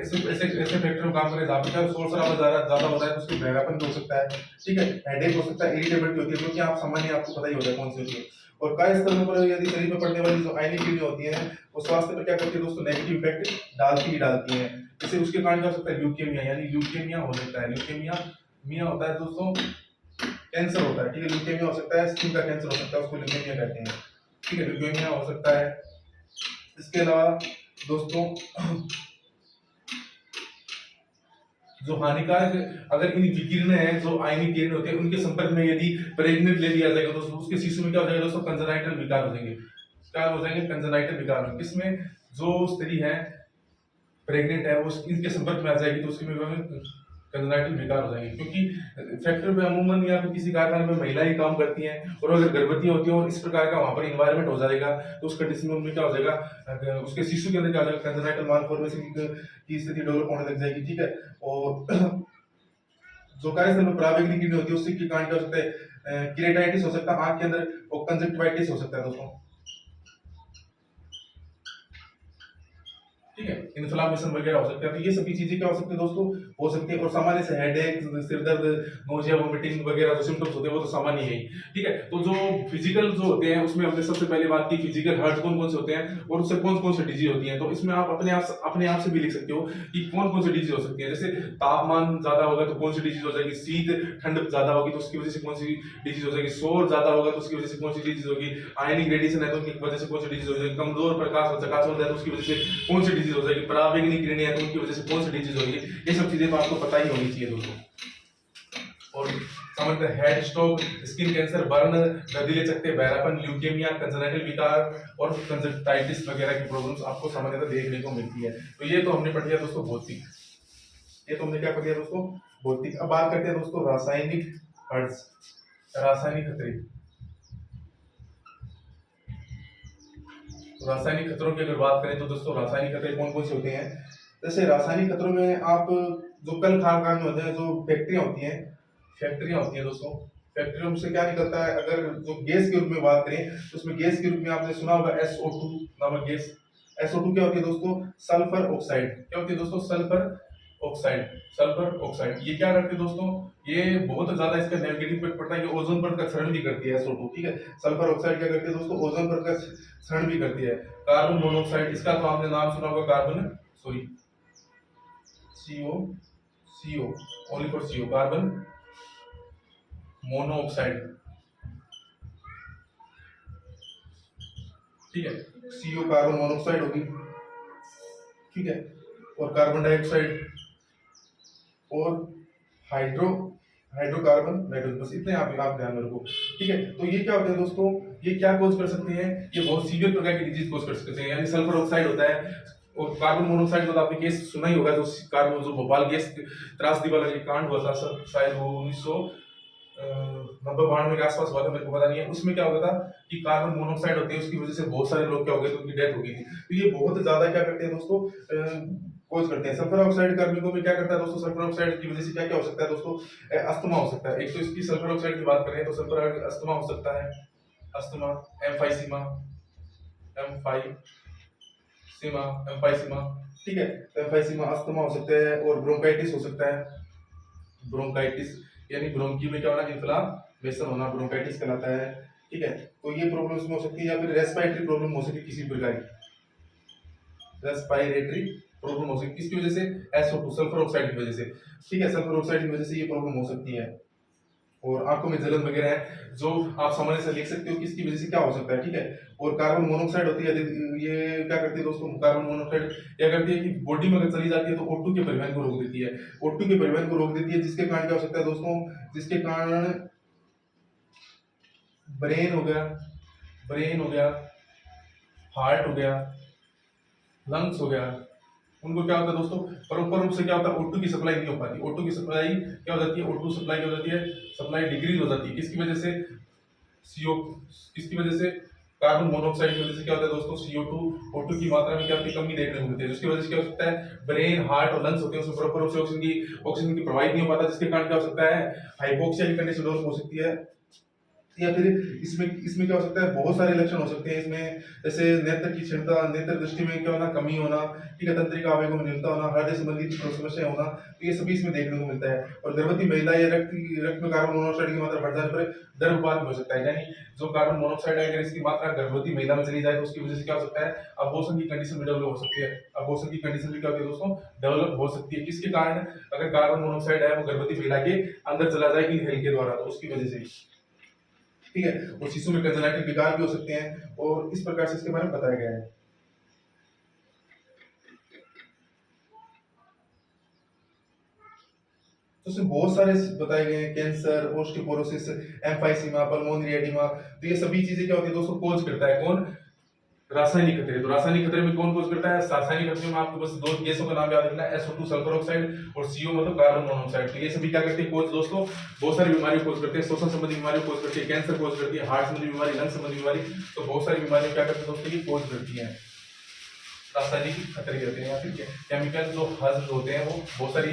ऐसे ऐसे ऐसे फैक्टर में काम करें जहाँ पे क्या शोर शराबा ज्यादा होता है तो उसके बहरापन भी हो सकता है। ठीक है, हेडेक हो सकता है, इरिटेबिलिटी होती है, क्योंकि आप सामान्य आपको पता ही होता है कौन सी होती है। और काय स्तरों पर यदि शरीर में पड़ने वाली जो आयनिक किरणें होती हैं वो स्वास्थ्य पर क्या करती है दोस्तों, नेगेटिव इफेक्ट डालती ही डालती हैं। इससे उसके कारण क्या हो सकता है, ल्यूकेमिया, यानी ल्यूकेमिया हो सकता है। ल्यूकेमिया होता है दोस्तों कैंसर होता है। ठीक है, ल्यूकेमिया हो सकता है, स्किन का कैंसर हो सकता है, उसको ल्यूकेमिया कहते हैं। ठीक है, ल्यूकेमिया हो सकता है। इसके अलावा दोस्तों जो हानिकारक अगर इन विकिरण है, जो आयनिक किरण होते हैं, उनके संपर्क में यदि प्रेग्नेंट ले लिया जाएगा दोस्तों, उसके शिशु में क्या हो जाएगा दोस्तों, कंजेनाइटल विकार हो जाएंगे। क्या हो जाएंगे, कंजेनाइटल विकार। किसमें, जो स्त्री है प्रेग्नेंट है वो इनके संपर्क में आ जाएगी तो उसकी कंजेनाइटल विकार हो जाएंगे, क्योंकि फैक्ट्री पे अमूमन या फिर किसी कारखाने में महिला ही काम करती हैं, और अगर गर्भवती होती है और इस प्रकार का वहां पर इन्वायरमेंट हो जाएगा तो उस कंडीशन में उनमें क्या हो जाएगा, उसके शिशु के अंदर क्या हो जाएगा, कंजेनाइटल मालफॉर्मेशन की स्थिति डेवलप होने लग जाएगी। ठीक है, और जो कार्यस्थल में पराबैंगनी किरणें होती है उससे के कारण क्या हो सकता है, किरेटाइटिस हो सकता है आंख के अंदर, और कंजक्टिवाइटिस हो सकता है दोस्तों। ठीक है, इन्फ्लामेशन वगैरह हो सकता है। तो ये सभी चीजें क्या हो सकती है दोस्तों, हो सकती है। और सामान्य से हेडेक, सिर दर्द, नोजिया, वोमिटिंग वगैरह जो सिम्टम्स होते हैं वो तो सामान्य ही। ठीक है, तो जो फिजिकल जो होते हैं उसमें हमने सबसे पहले बात की फिजिकल हर्ट कौन कौन से होते हैं और उससे कौन कौन से डिजीज होती हैं। तो इसमें आप अपने आप से भी लिख सकते हो कि कौन कौन सी डिजीज हो सकती है। जैसे तापमान ज्यादा होगा तो कौन सी डिजीज हो जाएगी, शीत ठंड ज्यादा होगी तो उसकी वजह से कौन सी डिजीज हो जाएगी, शोर ज्यादा होगा तो उसकी वजह से कौन सी डिजीज होगी, आयनिक रेडिएशन है तो उनकी वजह से कौन सी डिजीज हो जाएगी, कमजोर प्रकाश और प्रकाश होता है तो उसकी वजह से कौन सी डिजीज हो जाएगी, पराबैंगनी किरणें हैं तो उनकी वजह से कौन सी डिजीज होगी। ये सब चीजें तो आपको पता ही होनी चाहिए दोस्तों। और सामान्यतः head stroke, skin cancer, burn, नदीले चकते, बहरापन, ल्यूकेमिया, कंजेनाइटल विकार और कंजक्टाइटिस वगैरह की प्रॉब्लम्स आपको सामान्यतः देखने को मिलती है। तो ये तो हमने पढ़ लिया दोस्तों भौतिक, ये तो हमने क्या पढ़ लिया दोस्तों, भौतिक। अब बात करते हैं दोस्तों रासायनिक हर्ट्ज, रासायनिक खतरे। तो रासायनिक खतरों की अगर बात करें तो दोस्तों रासायनिक खतरे कौन कौन से होते हैं। जैसे रासायनिक खतरों में आप जो कल कारखाने होते हैं, जो फैक्ट्रियां होती हैं दोस्तों, फैक्ट्रियों से क्या निकलता है, अगर जो गैस के रूप में बात करें तो उसमें गैस के रूप में आपने सुना होगा SO2 नामक गैस। SO2 क्या होती है दोस्तों, सल्फर ऑक्साइड। क्या होती है दोस्तों, सल्फर ऑक्साइड। ये क्या करते हैं दोस्तों, ये बहुत ज्यादा इसका नेगेटिव इफेक्ट पड़ता है, ये ओजोन परत का क्षरण भी करती है SO2। ठीक है, सल्फर ऑक्साइड क्या करती है दोस्तों, ओजोन परत का क्षरण भी करती है। कार्बन मोनोऑक्साइड, इसका तो आपने नाम सुना होगा, CO only for CO, carbon monoxide. ठीक है, CO कार्बन मोनोऑक्साइड होगी। ठीक है, और कार्बन डाइऑक्साइड और हाइड्रोकार्बन नाइट्रोजन, बस इतने आप ध्यान में रखो। ठीक है, तो ये क्या होते हैं दोस्तों, ये क्या कॉज कर सकते हैं, ये बहुत सीवियर प्रकार की डिजीज कॉज कर सकते हैं। यानी सल्फर ऑक्साइड होता है और कार्बन मोनोऑक्साइड का तो आपने केस सुना ही होगा, जो कार्बन जो भोपाल गैस त्रासदी वाला ये कांड हुआ था सर, शायद वो 1990-92 के आसपास हुआ था, मेरे को पता नहीं है। उसमें क्या होता था कि कार्बन मोनोऑक्साइड होती है, उसकी वजह से बहुत सारे लोग क्या हो गए, तो उनकी डेथ हो गई थी। तो ये बहुत ज्यादा क्या करते हैं दोस्तों, कोज करते हैं। सल्फर ऑक्साइड कार्बनिकों में क्या करता है दोस्तों, सल्फर ऑक्साइड की वजह से क्या क्या हो सकता है दोस्तों, अस्थमा हो सकता है। एक तो इसकी सल्फर ऑक्साइड की बात करें तो सल्फर अस्थमा हो सकता है, अस्थमा, एम्फाइसीमा। ठीक है, एम्फाइसीमा, अस्थमा हो सकता है, और ब्रोंकाइटिस हो सकता है। ब्रोंकाइटिस यानी ब्रोंकी में क्या होना, इन्फ्लामेशन होना, ब्रोंकाइटिस कहलाता है। ठीक है, तो ये प्रॉब्लम्स में हो सकती है, या फिर रेस्पिरेटरी प्रॉब्लम हो सकती है, किसी प्रकार की रेस्पिरेटरी प्रॉब्लम हो सकती है, किसकी वजह से, SO2 सल्फर ऑक्साइड की वजह से। ठीक है, सल्फर ऑक्साइड की वजह से ये प्रॉब्लम हो सकती है। और आंखों में जलन वगैरह है, जो आप सामान्य से लिख सकते हो कि इसकी वजह से क्या हो सकता है। ठीक है, और कार्बन मोनोऑक्साइड होती है, ये क्या करती है दोस्तों, कार्बन मोनोऑक्साइड क्या करती है कि बॉडी में अगर चली जाती है तो O2 के परिवहन को रोक देती है, O2 के परिवहन को रोक देती है, जिसके कारण क्या हो सकता है दोस्तों, जिसके कारण ब्रेन हो गया, हार्ट हो गया, लंग्स हो गया, उनको क्या होता है दोस्तों, प्रॉपर रूप से क्या होता है, O2 की सप्लाई नहीं हो पाती। O2 की सप्लाई क्या हो जाती है, O2 सप्लाई क्या हो जाती है, सप्लाई डिक्रीज हो जाती है। किसकी वजह से, CO, किसकी वजह से, कार्बन मोनोऑक्साइड की वजह से क्या होता है दोस्तों, CO2 O2 की मात्रा में क्या होती है, कमी देखने को मिलती है, जिसकी वजह से क्या हो सकता है, ब्रेन, हार्ट और लंग्स होते हैं उसमें प्रॉपर रूप से ऑक्सीजन की प्रवाहित नहीं हो पाता, जिसके कारण क्या हो सकता है, हाइपोक्सिया की कंडीशन डेवलप हो सकती है। या फिर इसमें इसमें क्या हो सकता है, बहुत सारे लक्षण हो सकते हैं इसमें, जैसे नेत्र की क्षमता, नेत्र दृष्टि में क्या होना, कमी होना, ठीक है, तंत्रिका आवेगों में न्यूनता होना, हृदय संबंधी समस्या होना, तो ये सभी इसमें देखने को मिलता है। और गर्भवती महिला या रक्त में कार्बन मोनोऑक्साइड की मात्रा बढ़ जाने पर गर्भपात भी हो सकता है, यानी जो कार्बन मोनोऑक्साइड है अगर इसकी मात्रा गर्भवती महिला में चली जाए तो उसकी वजह से क्या हो सकता है, अबॉर्शन की कंडीशन भी डेवलप हो सकती है। अबॉर्शन की कंडीशन भी क्या होती है दोस्तों, डेवलप हो सकती है, किसके कारण, अगर कार्बन मोनोऑक्साइड है वो गर्भवती महिला के अंदर चला जाए इनहेल के द्वारा, तो उसकी वजह से, ठीक है। और शिशु में कंजेनिटल विकार भी हो सकते हैं, और इस प्रकार से इसके बारे में बताया गया है। तो इसमें बहुत सारे बताए गए हैं, cancer, osteoporosis, emphysema, pulmonary oedema, तो ये सभी चीजें क्या होती है दोस्तों, कोज करता है कौन, रासायनिक खतरे। तो रासायनिक खतरे में कौन कोज करता है, रासायनिक खतरे में आपको बस दो गैसों का नाम याद रखना है, SO2 सल्फर ऑक्साइड और CO मतलब कार्बन मोनोऑक्साइड। तो ये सभी क्या करते हैं, कोज दोस्तों, बहुत सारी बीमारियों कोज करते हैं, श्वसन संबंधी बीमारियों कोज करती है, कैंसर कोज करती है, हार्ट संबंधी बीमारी, लंग संबंधी बीमारी, तो बहुत सारी बीमारियां क्या करते हैं दोस्तों, ये कोज करती है, रासायनिक खतरे रहते हैं, या फिर केमिकल जो हज़ार्ड होते हैं वो बहुत सारी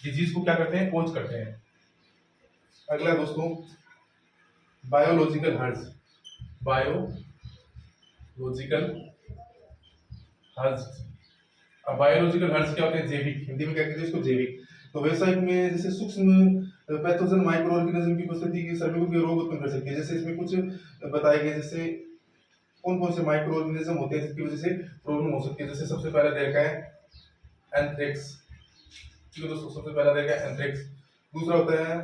डिजीज को क्या करते हैं, कोज करते हैं। अगला दोस्तों, बायोलॉजिकल हर्ज। बायोलॉजिकल हर्ज, अब बायोलॉजिकल हर्ज क्या होते हैं, जैविक, हिंदी में क्या कहते हैं इसको, जैविक। तो व्यवसाय में जैसे सूक्ष्म पैथोजन माइक्रो ऑर्गेनिज्म की उपस्थिति की श्रमिकों के रोग उत्पन्न कर सकती है। जैसे इसमें कुछ बताए गए, जैसे कौन कौन से माइक्रो ऑर्गेनिज्म होते हैं जिसकी वजह से प्रॉब्लम हो सकती है। जैसे सबसे पहला देखा है एंथ्रेक्स, ठीक है दोस्तों, सबसे पहला देखा है एंथ्रेक्स। दूसरा होता है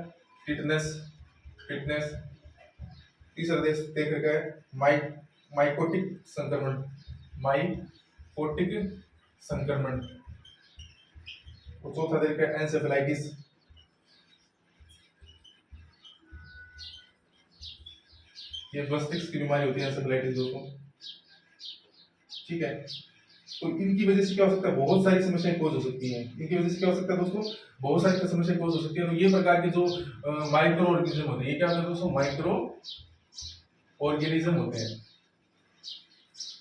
टिटनेस, टिटनेस। तीसरा देख रखा है माइकोटिक संक्रमण, माइकोटिक संक्रमण। और चौथा देखा है एंसेफेलाइटिस। ये मस्तिष्क की बीमारी होती है एंसेफेलाइटिस दोस्तों, ठीक है। तो इनकी वजह से क्या हो सकता है, बहुत सारी समस्याएं कोज हो सकती हैं। इनकी वजह से क्या हो सकता है दोस्तों, बहुत सारी समस्याएं कोज हो सकती है। तो ये प्रकार के जो माइक्रो ऑर्गेनिज्म होते हैं, ये क्या होता है दोस्तों, माइक्रो ऑर्गेनिज्म होते हैं।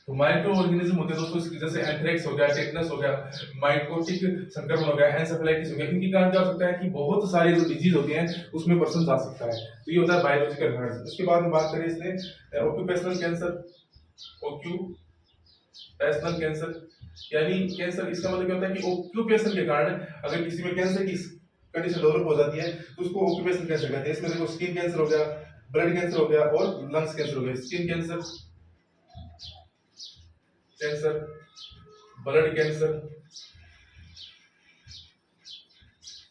तो माइक्रो ऑर्गेनिज्म होते हैं दोस्तों, जैसे एंथ्रेक्स हो गया, टेटनस हो गया, माइकोटिक संक्रमण हो गया, एंसेफेलाइटिस हो गया, इनके कारण क्या हो सकता है कि बहुत सारे जो डिजीज होती हैं उसमें पर्सन जा सकता है। तो ये होता है बायोलॉजिकल हर्ज। उसके बाद में बात करें इसने ऑक्यूपेशनल कैंसर, ऑक्यूपेशनल कैंसर, यानी कैंसर, इसका मतलब क्या होता है कि ऑक्यूपेशन के कारण अगर किसी में कैंसर की कंडीशन डेवलप हो जाती है तो उसको ऑक्यूपेशनल कैंसर कहते हैं। इसमें देखो स्किन कैंसर हो गया, ब्लड कैंसर हो गया और लंग्स कैंसर हो गया। स्किन कैंसर, ब्लड कैंसर,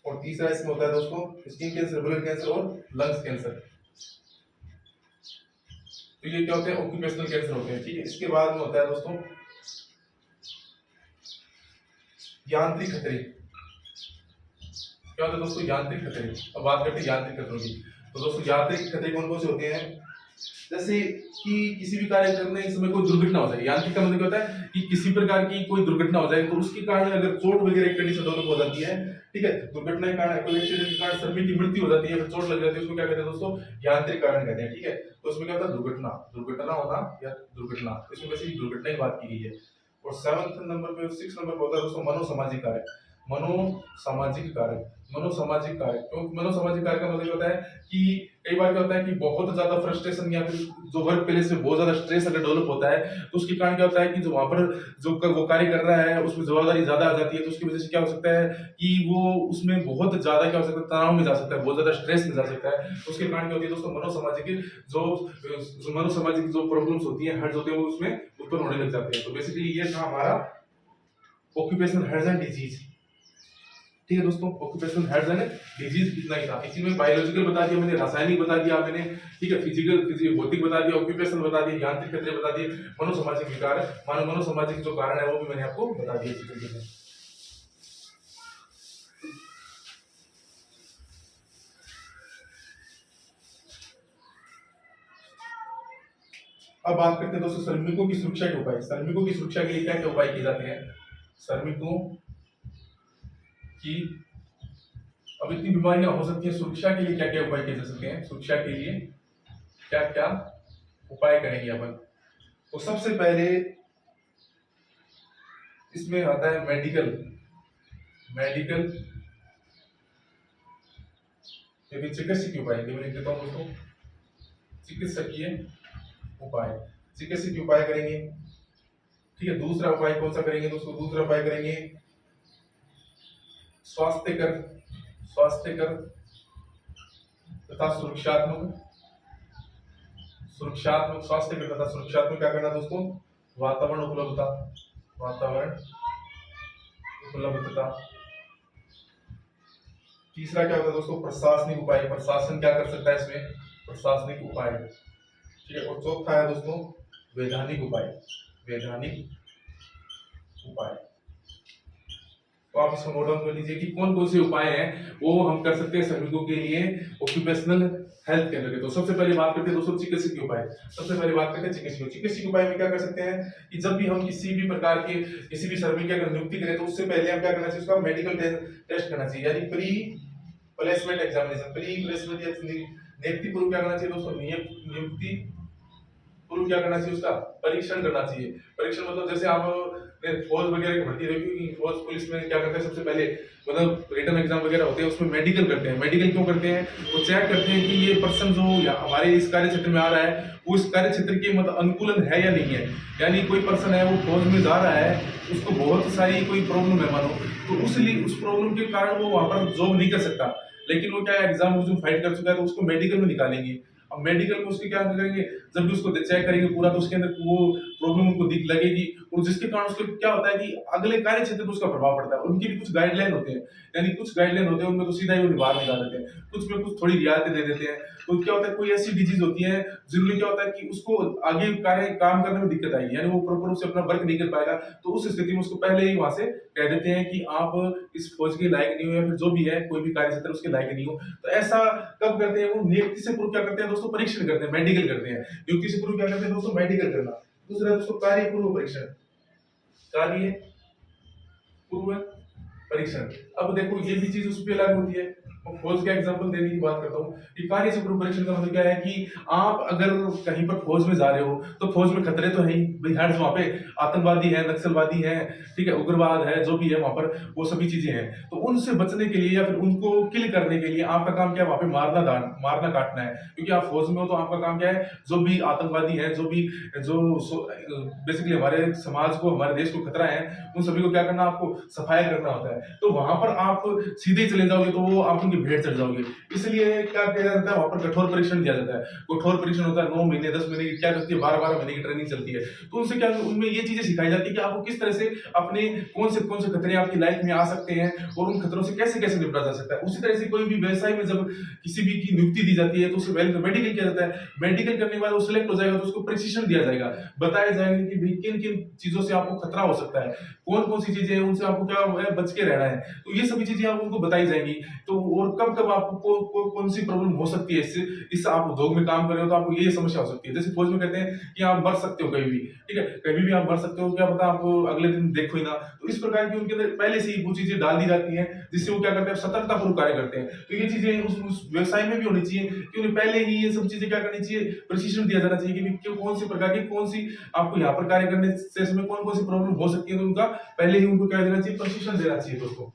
और तीसरा इसमें होता है दोस्तों स्किन कैंसर, ब्लड कैंसर और लंग्स कैंसर। तो ये क्या होते हैं, ऑक्यूपेशनल कैंसर होते हैं, ठीक है। इसके बाद में होता है दोस्तों यांत्रिक खतरे। क्या होता है दोस्तों, यांत्रिक खतरे। अब बात करते हैं यांत्रिक खतरों की। तो दोस्तों यांत्रिक खतरे कौन कौन से होते हैं, जैसे कि किसी भी कार्य करने के समय कोई दुर्घटना हो जाए। यांत्रिक का मतलब क्या होता है कि किसी प्रकार की कोई दुर्घटना हो जाए तो उसके कारण अगर चोट वगैरह की कंडीशन डेवलप हो जाती है, ठीक है, दुर्घटना के कारण, कोई एक्सीडेंट के कारण श्रमिक की मृत्यु हो जाती है, फिर चोट लग जाती है, उसको क्या कहते हैं दोस्तों, यांत्रिक कारण कहते हैं, ठीक है। तो उसमें क्या होता है, दुर्घटना, दुर्घटना होना या दुर्घटना, इसमें वैसे दुर्घटना की बात की गई है। और 7 नंबर पे 6 नंबर पे होता है दोस्तों मनोसामाजिक कारक। मनोसामाजिक कारक, मनोसामाजिक कारक, क्योंकि मनोसामाजिक कारक का मतलब होता है कि कई बार क्या होता है कि बहुत ज्यादा फ्रस्ट्रेशन या फिर जो वर्क प्लेस में बहुत ज्यादा स्ट्रेस अगर डेवलप होता है तो उसके कारण क्या होता है कि जो वहां पर वो कार्य कर रहा है उसमें जवाबदारी ज्यादा आ जाती है, तो उसकी वजह से क्या हो सकता है कि वो उसमें बहुत ज्यादा क्या हो सकता है, तनाव में जा सकता है, बहुत ज्यादा स्ट्रेस में जा सकता है। तो उसके कारण क्या होती है दोस्तों, मनोसामाजिक जो प्रॉब्लम्स होती है, हर्ज होते हैं, वो उसमें उत्पन्न होने लग जाते हैं। तो बेसिकली ये था हमारा ऑक्यूपेशनल हर्ज एंड डिजीज, ठीक है दोस्तों। ऑक्यूपेशनल हेल्थ एंड डिजीज इतना ही था। इसी में बायोलॉजिकल बता दिया मैंने, रासायनिक बता दिया मैंने, ठीक है, भौतिक बता दिया, ऑक्यूपेशनल बता दिया, यांत्रिक खतरे बता दिए, मनोसामाजिक विकार, मनोसामाजिक जो कारण है वो भी मैंने आपको बता दिए इसी तरीके से। अब बात करते हैं दोस्तों श्रमिकों की सुरक्षा के उपाय। श्रमिकों की सुरक्षा के लिए क्या क्या उपाय किए जाते हैं, श्रमिकों की, अब इतनी बीमारियां हो सकती हैं, सुरक्षा के लिए क्या क्या उपाय किए जा सकते हैं, सुरक्षा के लिए क्या क्या उपाय करेंगे अपन। तो सबसे पहले इसमें आता है मेडिकल, मेडिकल या फिर चिकित्सकीय उपाय, मैं लिख देता हूँ दोस्तों, चिकित्सकीय उपाय, चिकित्सकीय उपाय करेंगे। ठीक है, दूसरा उपाय कौन सा करेंगे दोस्तों? दूसरा उपाय करेंगे स्वास्थ्यकर, स्वास्थ्यकर तथा सुरक्षात्मक, सुरक्षात्मक, स्वास्थ्यकर तथा सुरक्षात्मक क्या करना दोस्तों? वातावरण उपलब्धता, वातावरण उपलब्धता। तीसरा क्या होता है दोस्तों? प्रशासनिक उपाय, प्रशासन क्या कर सकता है इसमें? प्रशासनिक उपाय। ठीक है, और चौथा है दोस्तों वैधानिक उपाय, वैधानिक उपाय। तो आप इसको नोट डाउन कर लीजिए कि कौन कौन से उपाय हैं वो हम कर सकते हैं श्रमिकों के लिए ऑक्यूपेशनल हेल्थ केंद्र के। तो सबसे पहले बात करते हैं दोस्तों चिकित्सकीय उपाय। सबसे पहले बात करते हैं चिकित्सकीय, चिकित्सकीय उपाय में क्या कर सकते हैं कि जब भी हम किसी भी प्रकार के किसी भी श्रमिक की अगर नियुक्ति करें तो उससे पहले हम क्या करना चाहिए? उसका मेडिकल टेस्ट करना चाहिए, यानी pre placement examination, pre placement या नियुक्ति पूर्व क्या करना चाहिए दोस्तों? नियुक्ति पूर्व क्या करना चाहिए? उसका परीक्षण करना चाहिए। परीक्षण मतलब जैसे आप फौज वगैरह की भर्ती देखी, फौज पुलिस में क्या करते हैं सबसे पहले मतलब रिटर्न एग्जाम वगैरह होते हैं उसमें मेडिकल करते हैं। मेडिकल क्यों करते हैं? वो चेक करते हैं कि ये पर्सन जो हमारे इस कार्य क्षेत्र में आ रहा है वो इस कार्य क्षेत्र के मतलब अनुकूलन है या नहीं है। यानी कोई पर्सन है वो फौज में जा रहा है, उसको बहुत सारी कोई प्रॉब्लम है मानो, तो उस प्रॉब्लम के कारण वो वहां पर जॉब नहीं कर सकता, लेकिन वो क्या एग्जाम फाइट कर चुका है तो उसको मेडिकल में निकालेंगे। अब मेडिकल में उसके क्या करेंगे? जब भी उसको चेक करेंगे पूरा तो उसके अंदर वो प्रॉब्लम उनको दिख लगेगी, और जिसके कारण उसको क्या होता है कि अगले कार्य क्षेत्र पर उसका प्रभाव पड़ता है। उनकी भी कुछ गाइडलाइन होते हैं, यानी कुछ गाइडलाइन होते हैं उनमें तो सीधा ही वो बाहर निकाल देते हैं, कुछ में कुछ थोड़ी रियायतें दे देते हैं। तो क्या होता है कोई ऐसी डिजीज होती है जिनमें क्या होता है कि उसको आगे कार्य काम करने में दिक्कत आएगी, यानी वो प्रॉपर रूप से अपना वर्क नहीं कर पाएगा, तो उस स्थिति में उसको पहले ही वहां से कह देते हैं कि आप इस फौज के लायक नहीं हो, या फिर जो भी है कोई भी कार्य क्षेत्र उसके लायक नहीं हो। तो ऐसा कब करते हैं? वो नियुक्ति से पूर्व क्या करते हैं दोस्तों? परीक्षण करते हैं, मेडिकल करते हैं। नियुक्ति से पूर्व क्या करते हैं दोस्तों? मेडिकल करना। दूसरा दोस्तों कार्य पूर्व परीक्षण, कार्य पूर्व परीक्षण। अब देखो ये भी चीज उस पर लागू होती है। मैं फौज का एग्जांपल देने की बात करता हूँ कि कार्य से पूर्व परीक्षण का मतलब क्या है कि आप अगर कहीं पर फौज में जा रहे हो तो फौज में खतरे तो है ही भाई, हर वहाँ पे आतंकवादी है, नक्सलवादी है, ठीक है, उग्रवाद है, जो भी है वहां पर वो सभी चीजें हैं। तो उनसे बचने के लिए या फिर उनको किल करने के लिए आपका काम क्या है? वहां पे मारना काटना है, क्योंकि आप फौज में हो तो आपका काम क्या है? जो भी आतंकवादी है, जो भी जो बेसिकली हमारे समाज को, हमारे देश को खतरा है, उन सभी को क्या करना? आपको सफाया करना होता है। तो वहां पर आप सीधे चले जाओगे तो वो आप उनकी भेंट चढ़ जाओगे। इसलिए क्या किया जाता है? वहां पर कठोर परीक्षण दिया जाता है। कठोर परीक्षण होता है 9 महीने 10 महीने की, क्या करती है 12-12 महीने की ट्रेनिंग चलती है। तो उनसे क्या, उनमें ये चीजें सिखाई जाती है कि आपको किस तरह से अपने कौन से खतरे आपकी लाइफ में आ सकते हैं और उन खतरों से कैसे कैसे निपटा जा सकता है। उसी तरह से कोई भी व्यवसाय में जब किसी भी की नियुक्ति दी जाती है तो उसे मेडिकल किया जाता है। मेडिकल करने के बाद वो सिलेक्ट हो जाएगा तो उसको प्रशिक्षण दिया जाएगा, बताया जाएगा कि भाई किन किन चीजों से आपको खतरा हो सकता है, कौन कौन सी चीजें हैं उनसे आपको क्या है बच के रहना है। तो ये सभी चीजें आप उनको बताई जाएंगी। तो और कब कब आपको कौन सी प्रॉब्लम हो सकती है इससे आप उद्योग में काम कर रहे हो तो आपको ये समस्या हो सकती है। जैसे फौज में कहते हैं कि आप मर सकते हो कभी भी, ठीक है, कभी भी आप मर सकते हो, क्या पता आप अगले दिन देखो ही ना। तो इस प्रकार की उनके अंदर पहले से ही वो चीजें डाल दी जाती हैं जिससे वो क्या करते हैं? सतर्कता पूर्वक कार्य करते हैं। तो ये चीजें उस व्यवसाय में भी होनी चाहिए कि उन्हें पहले ही ये सब चीजें क्या करनी चाहिए? प्रशिक्षण दिया जाना चाहिए कि कौन सी प्रकार की, कौन सी आपको यहाँ पर कार्य करने से समय कौन कौन सी प्रॉब्लम हो सकती है, तो उनका पहले ही उनको क्या देना चाहिए? प्रशिक्षण देना चाहिए दोस्तों।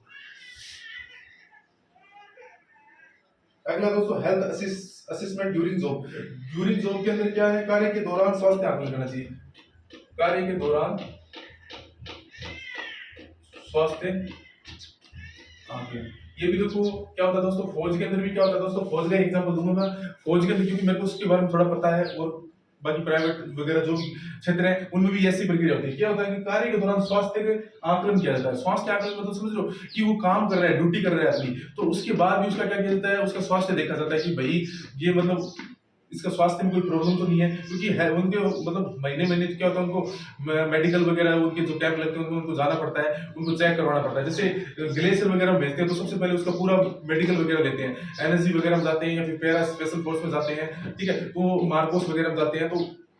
अगला दोस्तों health assessment during job. During job के अंदर क्या है? कार्य के दौरान स्वास्थ्य आकलन करना चाहिए। कार्य के दौरान स्वास्थ्य आकलन। ये भी देखो क्या होता है दोस्तों, फौज के अंदर भी क्या होता है दोस्तों, फौज का एग्जांपल दूंगा मैं। फौज के अंदर क्योंकि मेरे को उसके बारे में थोड़ा पता है, और बाकी प्राइवेट वगैरह जो भी क्षेत्र है उनमें भी ऐसी प्रक्रिया होती है। क्या होता है कि कार्य के दौरान स्वास्थ्य आकलन किया जाता है। स्वास्थ्य आकलन मतलब समझ लो कि वो काम कर रहा है, ड्यूटी कर रहा है अपनी, तो उसके बाद भी उसका क्या किया जाता है? उसका स्वास्थ्य देखा जाता है कि भाई ये मतलब इसका स्वास्थ्य में कोई प्रॉब्लम तो नहीं है, क्योंकि है उनके मतलब महीने महीने क्या होता है उनको मेडिकल वगैरह उनके जो कैंप लगते हैं उनको जाना पड़ता है, उनको चेक करवाना पड़ता है। जैसे ग्लेशियर वगैरह में भेजते हैं तो सबसे पहले उसका पूरा मेडिकल वगैरह लेते हैं, एनएसजी वगैरह में जाते हैं या फिर पैरा स्पेशल फोर्स में जाते हैं, ठीक है, तो मार्कोस वगैरह में जाते हैं। तो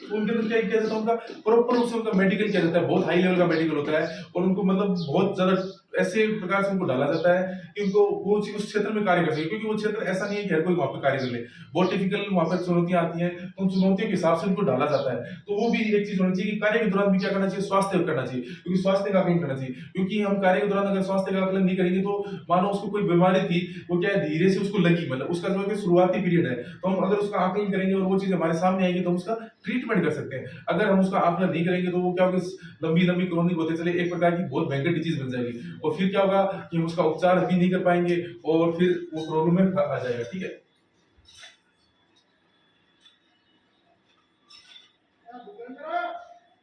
उनके अंदर क्या किया जाता है? उनका प्रॉपर रूप से उनका मेडिकल किया जाता है, बहुत हाई लेवल का मेडिकल होता है, और उनको मतलब बहुत ज्यादा ऐसे प्रकार से उनको डाला जाता है कि उनको वो उस क्षेत्र में कार्य कर सके, क्योंकि वो क्षेत्र ऐसा नहीं है कि हर कोई वहां पे कार्य कर ले। बहुत टिपिकल वहां पर चुनौतियां आती हैं, तो उन चुनौतियों के हिसाब से उनको डाला जाता है। तो वो भी एक चीज होनी चाहिए कि कार्य के दौरान भी क्या करना चाहिए, स्वास्थ्य करना चाहिए, क्योंकि स्वास्थ्य का आकलन करना चाहिए। क्योंकि हम कार्य के दौरान अगर स्वास्थ्य का आकलन नहीं करेंगे तो मानो उसको कोई बीमारी थी, वो क्या है धीरे से उसको लगी, मतलब उसका जो शुरुआती पीरियड है, तो हम अगर उसका आकलन करेंगे और वो चीज हमारे सामने आएगी तो हम उसका ट्रीटमेंट कर सकते हैं। अगर हम उसका आकलन नहीं करेंगे तो वो क्या होगा, लंबी लंबी क्रोनिक होते चले एक प्रकार की बहुत भयंकर डिजीज बन जाएगी, और फिर क्या होगा कि हम उसका उपचार भी नहीं कर पाएंगे और फिर वो प्रॉब्लम में आ जाएगा। ठीक है,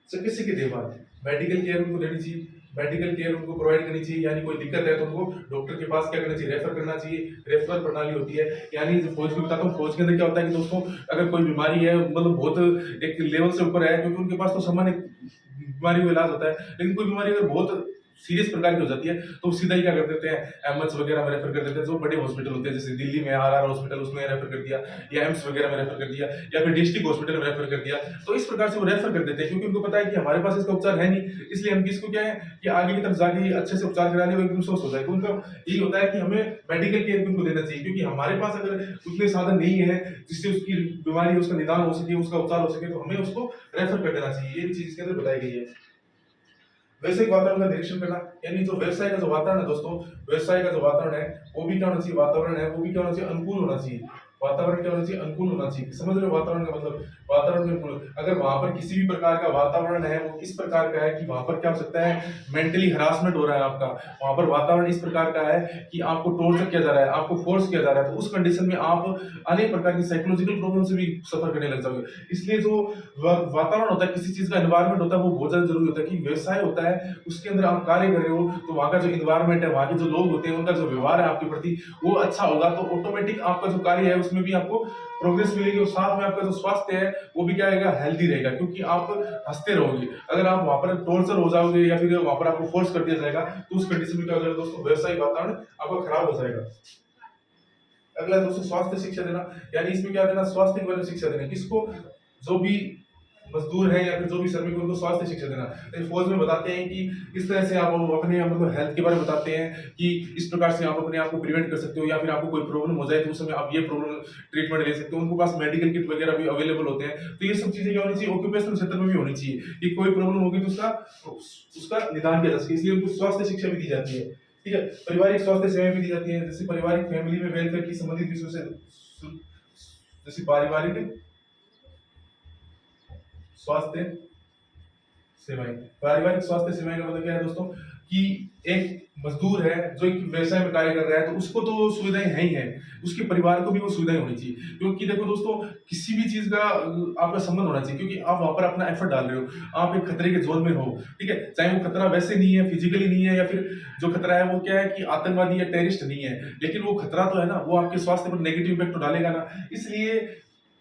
चिकित्सा की देखभाल, मेडिकल केयर उनको देनी चाहिए, मेडिकल केयर उनको प्रोवाइड करनी चाहिए। यानी कोई दिक्कत है तो उनको डॉक्टर के पास क्या करना चाहिए, रेफर करना चाहिए। रेफरल प्रणाली होती है, यानी जो फौज की बताता हूँ, फौज के अंदर क्या होता है कि दोस्तों अगर कोई बीमारी है, मतलब बहुत एक लेवल से ऊपर है, क्योंकि उनके पास तो सामान्य बीमारी का इलाज होता है, लेकिन कोई बीमारी अगर बहुत सीरियस प्रकार की हो जाती है तो सीधा ही क्या कर देते हैं, एमएच वगैरह में रेफर कर देते हैं, जो बड़े हॉस्पिटल होते हैं, जैसे दिल्ली में आरआर हॉस्पिटल, उसमें रेफर कर दिया, या एम्स वगैरह में रेफर कर दिया, या फिर डिस्ट्रिक्ट हॉस्पिटल में रेफर कर दिया। तो इस प्रकार से वो रेफर कर देते हैं, क्योंकि उनको पता है कि हमारे पास इसका उपचार है नहीं, इसलिए हम किसको क्या है कि आगे की तरफ जाके अच्छे से उपचार कराने में एकदम स्वस्थ हो जाए। तो उनका यही होता है कि हमें मेडिकल केयर भी उनको देना चाहिए, क्योंकि हमारे पास अगर उतने साधन नहीं है जिससे उसकी बीमारी उसका निदान हो सके, उसका उपचार हो सके, तो हमें उसको रेफर कर देना चाहिए। ये भी चीज इसके अंदर बताई गई है। वैश्विक वातावरण का निरीक्षण करना, यानी जो व्यवसाय का जो वातावरण है दोस्तों, व्यवसाय का जो वातावरण है वो भी क्या होना चाहिए, वातावरण है वो भी क्या होना चाहिए, अनुकूल होना चाहिए। वातावरण क्या होना चाहिए, अनुकूल होना चाहिए। समझ रहे हो वातावरण का मतलब, वातावरण में अनुकूल। अगर वहां पर किसी भी प्रकार का वातावरण है वो इस प्रकार का है कि वहां पर क्या हो सकता है, मेंटली हरासमेंट हो रहा है आपका, वहां पर वातावरण इस प्रकार का है कि आपको टॉर्चर किया जा रहा है, आपको फोर्स किया जा रहा है, तो उस कंडीशन में आप अनेक प्रकार की साइकोलॉजिकल प्रॉब्लम से भी सफर करने लग जाओगे। इसलिए जो वातावरण होता है, किसी चीज का एनवायरमेंट होता है, वो बहुत ज्यादा जरूरी होता है। कि व्यवसाय होता है उसके अंदर आप कार्य कर रहे हो, तो वहां का जो एनवायरमेंट है, वहां के जो लोग होते हैं, उनका जो व्यवहार है आपके प्रति वो अच्छा होगा, तो ऑटोमेटिक आपका जो कार्य है उसमें भी आपको प्रोग्रेस मिलेगी, और साथ में आपका जो स्वास्थ्य है वो भी क्या रहेगा, हेल्दी रहेगा, क्योंकि आप हंसते रहोगे। अगर आप वहां पर टॉर्चर हो जाओगे या फिर वहां पर आपको फोर्स कर दिया जाएगा, तो उस कंडीशन में क्या हो जाएगा दोस्तों, व्यवसायिक वातावरण आपका खराब हो जाएगा। अगला दोस्तों स्वास्थ्य शिक्षा देना, यानी इसमें क्या देना, स्वास्थ्य के बारे में शिक्षा देना। किसको, जो भी मजदूर है या फिर जो भी श्रमिक है, उनको स्वास्थ्य शिक्षा देना। तो फौज में बताते हैं कि इस तरह से आप अपने मतलब हेल्थ के बारे में बताते हैं कि इस प्रकार से आप अपने आप को प्रिवेंट कर सकते हो, या फिर आपको कोई प्रॉब्लम हो जाए तो उस समय आप ये प्रॉब्लम ट्रीटमेंट ले सकते हो। उनके पास मेडिकल किट वगैरह भी अवेलेबल होते हैं। तो ये सब चीजें क्या होनी चाहिए, ऑक्यूपेशनल क्षेत्र में भी होनी चाहिए, कि कोई प्रॉब्लम होगी तो उसका निदान किया जा सके, इसलिए उनको स्वास्थ्य शिक्षा भी दी जाती है। ठीक है, पारिवारिक स्वास्थ्य सेवाएं भी दी जाती है, जैसे पारिवारिक फैमिली में वेलफेयर की संबंधित विषयों से, जैसे पारिवारिक स्वास्थ्य सेवाएं। पारिवारिक स्वास्थ्य सेवाएं का मतलब क्या है दोस्तों, कि एक मजदूर है जो एक व्यवसाय में कार्य कर रहा है, तो उसको तो सुविधाएं है ही है, उसके परिवार को भी वो सुविधाएं होनी चाहिए। क्योंकि देखो दोस्तों, किसी भी चीज का आपका संबंध होना चाहिए, क्योंकि आप वहां पर अपना एफर्ट डाल रहे हो, आप एक खतरे के जोन में हो। ठीक है, चाहे वो खतरा वैसे नहीं है, फिजिकली नहीं है, या फिर जो खतरा है वो क्या है कि आतंकवादी या टेररिस्ट नहीं है, लेकिन वो खतरा तो है ना, वो आपके स्वास्थ्य पर नेगेटिव इम्पैक्ट तो डालेगा ना। इसलिए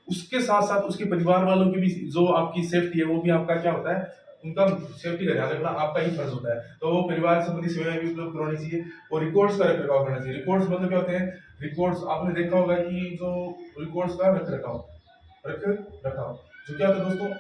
उसके साथ साथ उसके परिवार वालों की भी जो आपकी सेफ्टी है वो भी आपका क्या होता है, उनका सेफ्टी का ध्यान रखना आपका ही फर्ज होता है। तो परिवार संबंधी सेवाएं भी उपलब्ध करवानी चाहिए, और रिकॉर्ड्स का रखरखाव करना चाहिए। रिकॉर्ड्स मतलब क्या होते हैं, रिकॉर्ड्स आपने देखा होगा कि जो रिकॉर्ड्स का रख रखाव जो क्या होता है दोस्तों,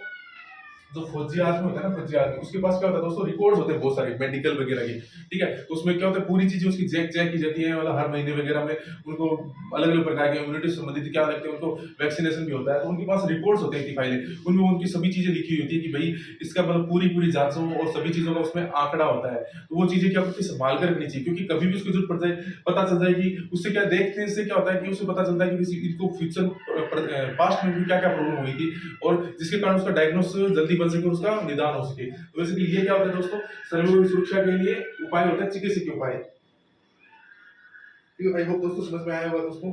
जो फौजी आदमी होता है ना, फौजी आदमी, उसके पास क्या होता है दोस्तों, रिकॉर्ड्स होते हैं बहुत सारे मेडिकल वगैरह के। ठीक है, तो उसमें क्या होता है, पूरी चीजें उसकी चेक चेक की जाती है, मतलब हर महीने वगैरह में उनको अलग अलग प्रकार के इम्यूनिटी से संबंधित क्या लगते हैं, उनको वैक्सीनेशन भी होता है, तो उनके पास रिपोर्ट्स होते हैं कि फाइलें, उनमें उनकी सभी चीजें लिखी होती है कि भाई इसका मतलब पूरी पूरी जांचों और सभी चीजों का उसमें आंकड़ा होता है। तो वो चीजें क्या होती है, संभाल कर रखनी चाहिए, क्योंकि कभी भी उसको जरूरत पड़ जाए पता चल जाएगी। उससे क्या देखने से क्या होता है कि उसे पता चलता है कि इनको फ्यूचर पास्ट में भी क्या क्या प्रॉब्लम हुई थी, और जिसके कारण उसका डायग्नोस जल्दी बन सके और उसका निदान हो सके। तो बेसिकली ये क्या होता है दोस्तों, सर्वोपरि की सुरक्षा के लिए उपाय होता है चिकित्सकीय उपाय। आई होप दोस्तों समझ में आया होगा दोस्तों।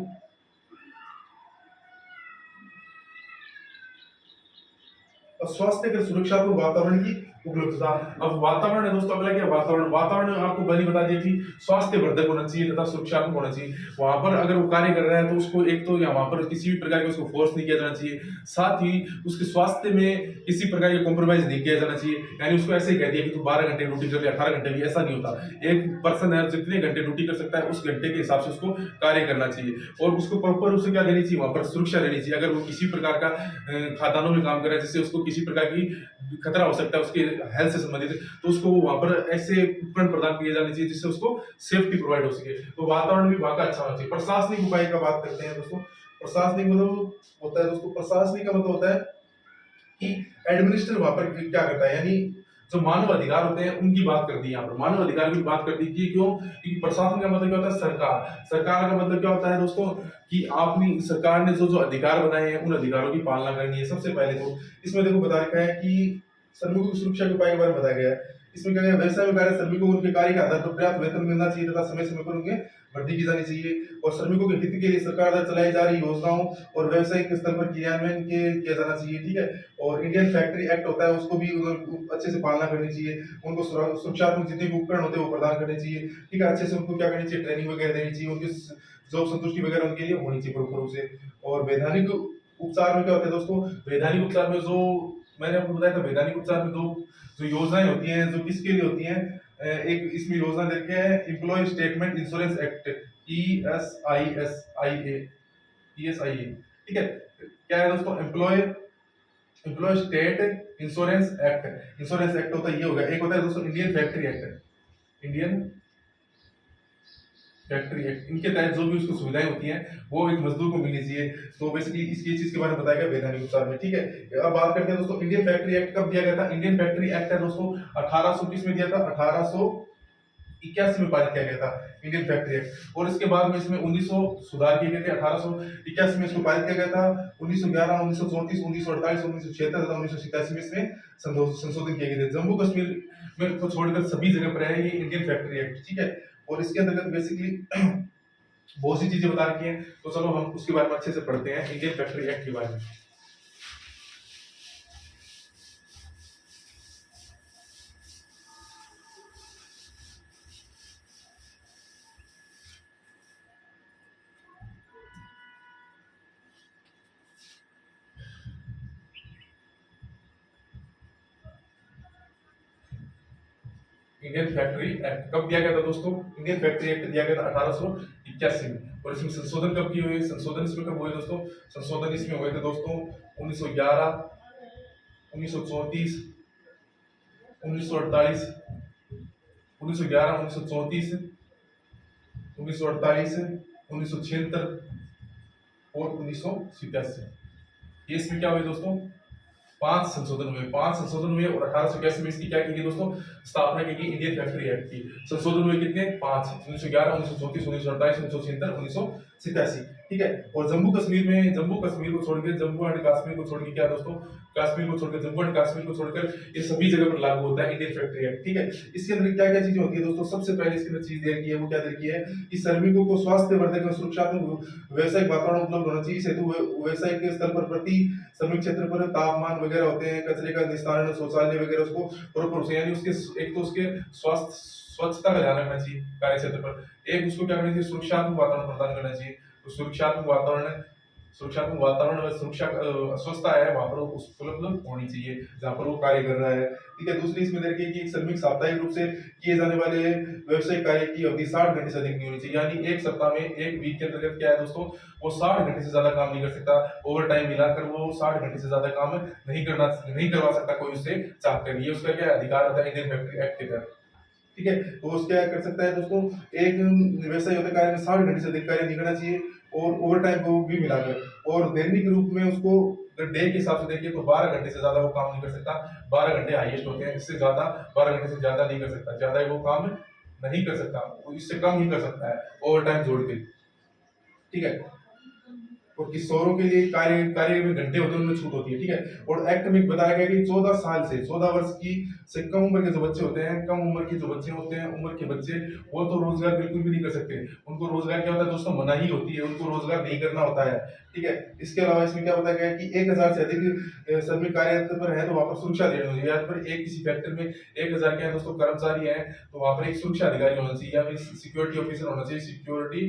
और स्वास्थ्य के सुरक्षात्मक वातावरण की उपलब्धता। अब वातावरण है दोस्तों, अगला क्या वातावरण, वातावरण आपको पहले बता दिया कि स्वास्थ्य वर्धक होना चाहिए तथा सुरक्षात्मक होना चाहिए। वहां पर अगर वो कार्य कर रहा है तो उसको एक तो वहां पर किसी भी प्रकार का उसको फोर्स नहीं किया जाना चाहिए, साथ ही उसके स्वास्थ्य में किसी प्रकार का कॉम्प्रोमाइज नहीं किया जाना चाहिए। यानी उसको ऐसे ही कह दिया कि तू 12 घंटे ड्यूटी कर ले, 18 घंटे भी, ऐसा नहीं होता। एक पर्सन है जितने घंटे ड्यूटी कर सकता है उस घंटे के हिसाब से उसको कार्य करना चाहिए, और उसको प्रॉपर उसे क्या देनी चाहिए, वहां पर सुरक्षा देनी चाहिए। अगर वो किसी प्रकार का खादानों में काम कर रहा है जिससे उसको किसी प्रकार की खतरा हो सकता है, उसके हेल्थ से संबंधित है, तो उसको वहां पर ऐसे उपकरण प्रदान किए जाने चाहिए जिससे उसको सेफ्टी प्रोवाइड हो सके। तो वातावरण भी वहां का अच्छा होना चाहिए। प्रशासनिक उपाय का बात करते हैं दोस्तों। प्रशासनिक मतलब होता है दोस्तों, प्रशासनिक का मतलब होता है कि एडमिनिस्टर वहां पर क्या करता है, यानी जो मानव अधिकार होते हैं उनकी बात कर दी यहाँ पर, मानव अधिकार की बात कर दी कि क्यों, क्योंकि प्रशासन का मतलब क्या होता है, सरकार। सरकार का मतलब क्या होता है दोस्तों, कि आपने सरकार ने जो जो अधिकार बनाए हैं उन अधिकारों की पालना करनी है। सबसे पहले तो इसमें देखो बता रखा है कि श्रमिकों की सुरक्षा के उपाय के बारे में बताया गया है। इसमें क्या है, व्यवसाय में कार्य श्रमिकों को उनके कार्य के आधार पर पर्याप्त वेतन मिलना चाहिए तथा समय समय पर उनके भर्ती की जानी चाहिए। और श्रमिकों के हित के लिए सरकार द्वारा चलाई जा रही योजनाओं और व्यावसायिक स्तर पर क्रियान्वयन किया जाना चाहिए, ठीक है। और इंडियन फैक्ट्री एक्ट होता है, उसको भी अच्छे से पालना करनी चाहिए। उनको सुरक्षात्मक जितने भी उपकरण होते हैं वो प्रदान करने चाहिए, ठीक है। अच्छे से उनको क्या करनी चाहिए, ट्रेनिंग वगैरह देनी चाहिए, उनकी जॉब संतुष्टि वगैरह उनके लिए होनी चाहिए प्रॉपर रूप से। और वैधानिक उपचार में क्या होता है दोस्तों, वैधानिक उपचार में जो मैंने आपको बताया था, वैधानिक उपचार में दो जो योजनाएं होती हैं, जो किसके लिए होती हैं, एक इसमें योजना देखे है employ statement insurance act, ESIA, ठीक है। क्या है दोस्तों, employ employ state insurance act होता है, ये हो गया। एक होता है दोस्तों Indian factory act, Indian factory act. इनके तहत जो भी उसको सुविधाएं होती हैं वो एक मजदूर को मिलनी चाहिए। तो बेसिकली इसकी चीज के बारे में बताया गया वैधानिक उपचार में, ठीक है। अब बात करते हैं दोस्तों इंडियन फैक्ट्री एक्ट कब दिया गया था। इंडियन फैक्ट्री एक्ट है दोस्तों 1820 में दिया था, 1881 में पारित किया गया था इंडियन फैक्ट्री एक्ट। और इसके बाद में इसमें 1900 सुधार किए गए थे, 1881 में इसको पारित किया गया था। 1911, 1934, 1948, 1976 तथा 1987 में इसमें संशोधन किए गए थे। जम्मू कश्मीर में को छोड़कर सभी जगह पर है ये इंडियन फैक्ट्री एक्ट, ठीक है। और इसके अंतर्गत बेसिकली बहुत सी चीजें बता रखी हैं, तो चलो हम उसके बारे में अच्छे से पढ़ते हैं, इंडियन फैक्ट्री एक्ट के बारे में। इंडियन फैक्ट्री एक्ट कब दिया गया था दोस्तों, इंडियन फैक्ट्री एक्ट दिया गया था 1881 में। और इसमें संशोधन कब किए हुए, संशोधन इसमें कब हुए दोस्तों, संशोधन इसमें हुए थे दोस्तों 1911, 1934, 1948, 1911, 1934, 1948, 1976 और 1987। ये इसमें क्या हुए दोस्तों, 5 संशोधन हुए, 5 संशोधन हुए। और 1881 में इसकी क्या की गई दोस्तों, स्थापना की गई इंडियन फैक्ट्री एक्ट की। संशोधन हुए कितने, 5, 1911, 1934, 1948, 1976, 1987, ठीक है। और जम्मू कश्मीर को छोड़कर, जम्मू एंड कश्मीर को छोड़कर क्या दोस्तों, कश्मीर को छोड़कर, जम्मू एंड कश्मीर को छोड़कर ये सभी जगह पर लागू होता है इंडियन फैक्ट्री एक्ट, ठीक है। इसके अंदर क्या क्या चीजें होती है दोस्तों, सबसे पहले इसके अंदर चीज देखी है वो क्या देखी है कि श्रमिकों को स्वास्थ्य वर्धक और सुरक्षात्मक व्यवसायिक वातावरण उपलब्ध होना चाहिए। इस हेतु व्यवसाय के स्तर पर प्रति श्रमिक क्षेत्र पर तापमान वगैरह होते हैं, कचरे का निस्तारण, शौचालय वगैरह उसको प्रॉपर से, यानी उसके एक तो उसके स्वास्थ्य स्वच्छता का ध्यान रखना चाहिए कार्य क्षेत्र पर। एक उसको क्या करना चाहिए, सुरक्षात्मक वातावरण प्रदान करना चाहिए। तो सुरक्षात्मक वातावरण में सुरक्षा अस्वस्थता है वहां पर उपलब्ध होनी चाहिए जहां पर वो कार्य कर रहा है, ठीक है। दूसरी इसमें देखिए कि एक श्रमिक साप्ताहिक रूप से किए जाने वाले व्यवसायिक कार्य की अवधि 60 घंटे से अधिक नहीं होनी चाहिए। यानी एक सप्ताह में, एक वीक के अंतर्गत क्या है दोस्तों, वो 60 घंटे से ज्यादा काम नहीं कर सकता। ओवर टाइम मिलाकर वो 60 घंटे से ज्यादा काम नहीं करवा सकता कोई उससे चाहकर। ये उसका क्या अधिकार होता है इंडियन फैक्ट्री एक्ट के तहत, ठीक है। तो वो क्या कर सकता है दोस्तों, एक व्यवसाय होता कार्य में 60 घंटे से अधिक कार्य नहीं करना चाहिए और ओवर टाइम को भी मिलाकर। और दैनिक रूप में उसको डे के हिसाब से देखिए तो 12 घंटे से ज्यादा वो काम नहीं कर सकता। 12 घंटे हाईएस्ट होते हैं, इससे ज्यादा 12 घंटे से ज्यादा नहीं कर सकता, ज्यादा वो काम नहीं कर सकता, इससे कम ही कर सकता है ओवर टाइम जोड़ के, ठीक है। और किशोरों के लिए कार्य में घंटे होते हैं उनमें छूट होती है, ठीक है। और एक्ट में बताया गया कि 14 साल से 14 वर्ष की से कम उम्र के जो बच्चे होते हैं, कम उम्र के जो बच्चे होते हैं, उम्र के बच्चे, वो तो रोजगार बिल्कुल भी नहीं कर सकते। उनको रोजगार क्या होता है दोस्तों, मनाही होती है, उनको रोजगार नहीं करना होता है, ठीक है। इसके अलावा इसमें क्या बताया गया है कि 1000 से अधिक श्रमिक कार्य पर है तो वहां पर सुरक्षा देनी होगी। यहाँ पर एक किसी फैक्ट्री में 1000 के दोस्तों कर्मचारी है तो वहां पर एक सुरक्षा अधिकारी होना चाहिए या फिर सिक्योरिटी ऑफिसर होना चाहिए, सिक्योरिटी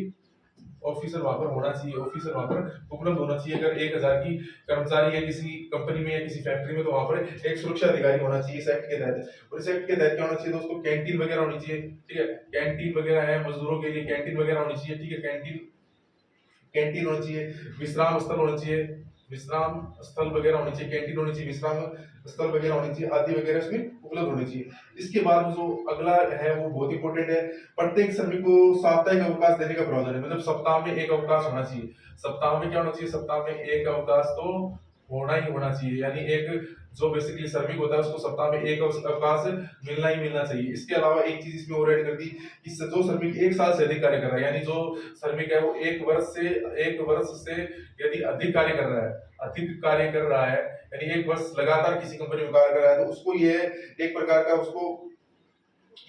ऑफिसर वहां पर होना चाहिए, ऑफिसर वहां पर उपलब्ध होना चाहिए। अगर 1000 की कर्मचारी है किसी कंपनी में या किसी फैक्ट्री में तो वहां पर एक सुरक्षा अधिकारी होना चाहिए इस एक्ट के तहत। और इस एक्ट के तहत क्या होना चाहिए दोस्तों, कैंटीन वगैरह होनी चाहिए, ठीक है। कैंटीन वगैरह है मजदूरों के लिए, कैंटीन वगैरह होनी चाहिए, ठीक है। कैंटीन कैंटीन होना चाहिए, विश्राम स्थल होना चाहिए, विश्राम स्थल वगैरह होनी चाहिए, कैंटीन होनी चाहिए, विश्राम स्थल वगैरह होनी चाहिए, आदि वगैरह इसमें उपलब्ध होनी चाहिए। इसके बाद जो अगला है वो बहुत इंपॉर्टेंट है, प्रत्येक श्रमिक को साप्ताहिक अवकाश देने का प्रावधान है, मतलब सप्ताह में एक अवकाश होना चाहिए। सप्ताह में क्या होना चाहिए, सप्ताह में एक अवकाश तो होना ही होना चाहिए, यानी एक जो बेसिकली श्रमिक होता है उसको सप्ताह में एक अवकाश मिलना ही मिलना चाहिए। इसके अलावा एक चीज इसमें और ऐड कर दी, इससे जो श्रमिक एक साल से अधिक कार्य कर रहा है, यानी जो श्रमिक है वो एक वर्ष से यदि अधिक कार्य कर रहा है, अधिक कार्य कर रहा है, यानी एक वर्ष लगातार किसी कंपनी में कार्य कर रहा है, तो उसको ये एक प्रकार का उसको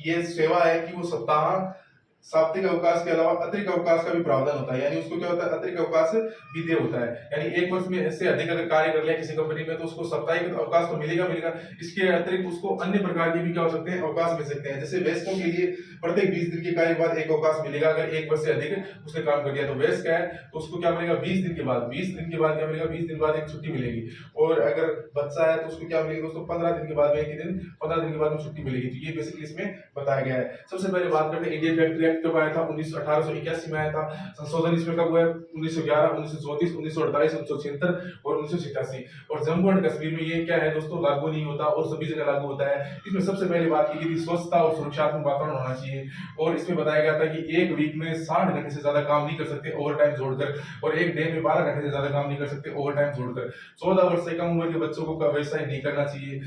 ये सेवा है कि वो सप्ताह साप्ताहिक अवकाश के अलावा अतिरिक्त अवकाश का भी प्रावधान होता है, यानी उसको क्या होता है, अतिरिक्त अवकाश भी दे होता है, यानी एक वर्ष में इससे अधिक अगर कार्य कर लिया किसी कंपनी में तो उसको साप्ताहिक अवकाश तो मिलेगा मिलेगा, इसके अतिरिक्त उसको अन्य प्रकार के भी क्या हो सकते हैं, अवकाश मिल सकते हैं। जैसे वयस्कों के लिए प्रत्येक 20 दिन के कार्य के बाद एक अवकाश मिलेगा, अगर एक वर्ष से अधिक उसने काम कर लिया, तो वयस्क है तो उसको क्या मिलेगा, 20 दिन के बाद, 20 दिन के बाद क्या मिलेगा, 20 दिन बाद एक छुट्टी मिलेगी। और अगर बच्चा है तो उसको क्या मिलेगी दोस्तों, 15 दिन के बाद में एक दिन, 15 दिन के बाद में छुट्टी मिलेगी। तो ये बेसिकली इसमें बताया गया है। सबसे पहले बात करते हैं इंडियन फैक्ट्री एक्ट कब आया था, 1881 में आया था। संशोधन इसमें कब हुआ है, 1911, 1934, 1948, 1976 और 1986। और जम्मू एंड कश्मीर में ये क्या है दोस्तों, लागू नहीं होता और सभी जगह लागू होता है। इसमें सबसे पहले बात की गई थी स्वच्छता और सुरक्षात्मक वातावरण होना चाहिए, और इसमें बताया गया था कि एक वीक में 60 घंटे से ज्यादा काम नहीं कर सकते ओवर टाइम जोड़कर, और एक डे में 12 घंटे से ज्यादा काम नहीं कर सकते ओवर टाइम जोड़कर। 14 वर्ष से कम उम्र के बच्चों को व्यवसाय नहीं करना चाहिए।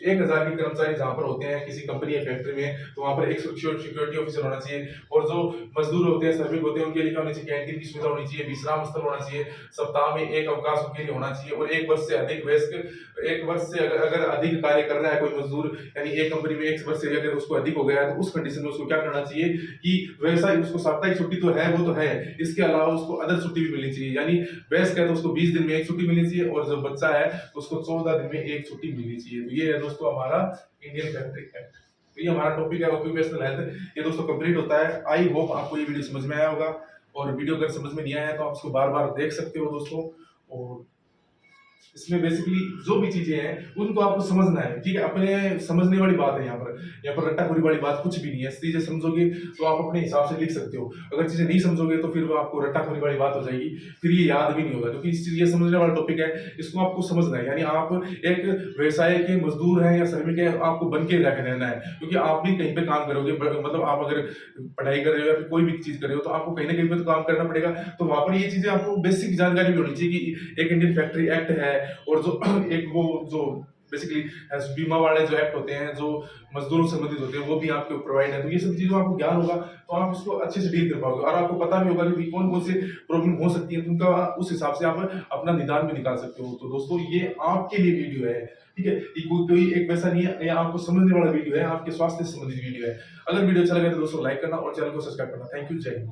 1000 के कर्मचारी जहां पर होते हैं किसी कंपनी या फैक्ट्री में, तो वहां पर एक सिक्योरिटी ऑफिसर होना चाहिए, और जो मजदूर होते हैं, श्रमिक होते हैं, उनके लिए होनी चाहिए कैंटीन की सुविधा होनी चाहिए, विश्राम स्थल होना चाहिए, सप्ताह में एक अवकाश उनके लिए होना चाहिए, और एक वर्ष से अधिक वयस्क, एक वर्ष से अगर अधिक कार्य कर रहा है कोई मजदूर, यानी एक कंपनी में एक वर्ष से अगर उसको अधिक हो गया है, तो उस कंडीशन में उसको क्या करना चाहिए कि व्यवसाय उसको साप्ताहिक छुट्टी तो है, वो तो है, इसके अलावा उसको अदर छुट्टी भी मिलनी चाहिए, यानी वयस्क है तो उसको 20 दिन में एक छुट्टी मिलनी चाहिए, और जो बच्चा है तो उसको 14 दिन में एक छुट्टी मिलनी चाहिए। तो ये है दोस्तों हमारा इंडियन फैक्ट्री एक्ट। तो ये हमारा टॉपिक है ऑक्यूपेशनल हेल्थ, ये दोस्तों कंप्लीट होता है। आई होप आपको ये वीडियो समझ में आया होगा, और वीडियो अगर समझ में नहीं आया तो आप इसको बार बार देख सकते हो दोस्तों। और इसमें बेसिकली जो भी चीजें हैं उनको आपको समझना है, ठीक है, अपने समझने वाली बात है। यहाँ पर रट्टाखोरी वाली बात कुछ भी नहीं है। चीजें समझोगे तो आप अपने हिसाब से लिख सकते हो, अगर चीजें नहीं समझोगे तो फिर वो आपको रट्टाखोरी वाली बात हो जाएगी, फिर ये याद भी नहीं होगा। क्योंकि इस चीज ये समझने वाला टॉपिक है, इसको आपको समझना है, यानी आप एक व्यवसाय के मजदूर हैं या श्रमिक है, आपको बन के रहना है, क्योंकि आप भी कहीं पे काम करोगे, मतलब आप अगर पढ़ाई कर रहे हो या फिर कोई भी चीज कर रहे हो, तो आपको कहीं ना कहीं पे तो काम करना पड़ेगा। तो वहां पर ये चीजें आपको बेसिक जानकारी भी होनी चाहिए कि एक इंडियन फैक्ट्री एक्ट है, और जो एक वो जो बेसिकली बीमा वाले जो एक्ट होते हैं जो मजदूरों से संबंधित होते हैं, वो भी आपको प्रोवाइड है। तो ये सब चीजों आपको ज्ञान होगा तो आप उसको अच्छे से डील कर पाओगे, और आपको पता भी होगा कि कौन कौन से प्रॉब्लम हो सकती है, तो उनका उस हिसाब से आप अपना निदान भी निकाल सकते हो। तो दोस्तों ये आपके लिए वीडियो है, ठीक है, ये कोई एक वैसा नहीं है, ये आपको समझने वाला वीडियो है, आपके स्वास्थ्य से संबंधित वीडियो है। अगर वीडियो अच्छा लगे तो दोस्तों लाइक करना और चैनल को सब्सक्राइब करना। थैंक यू, जय हिंद।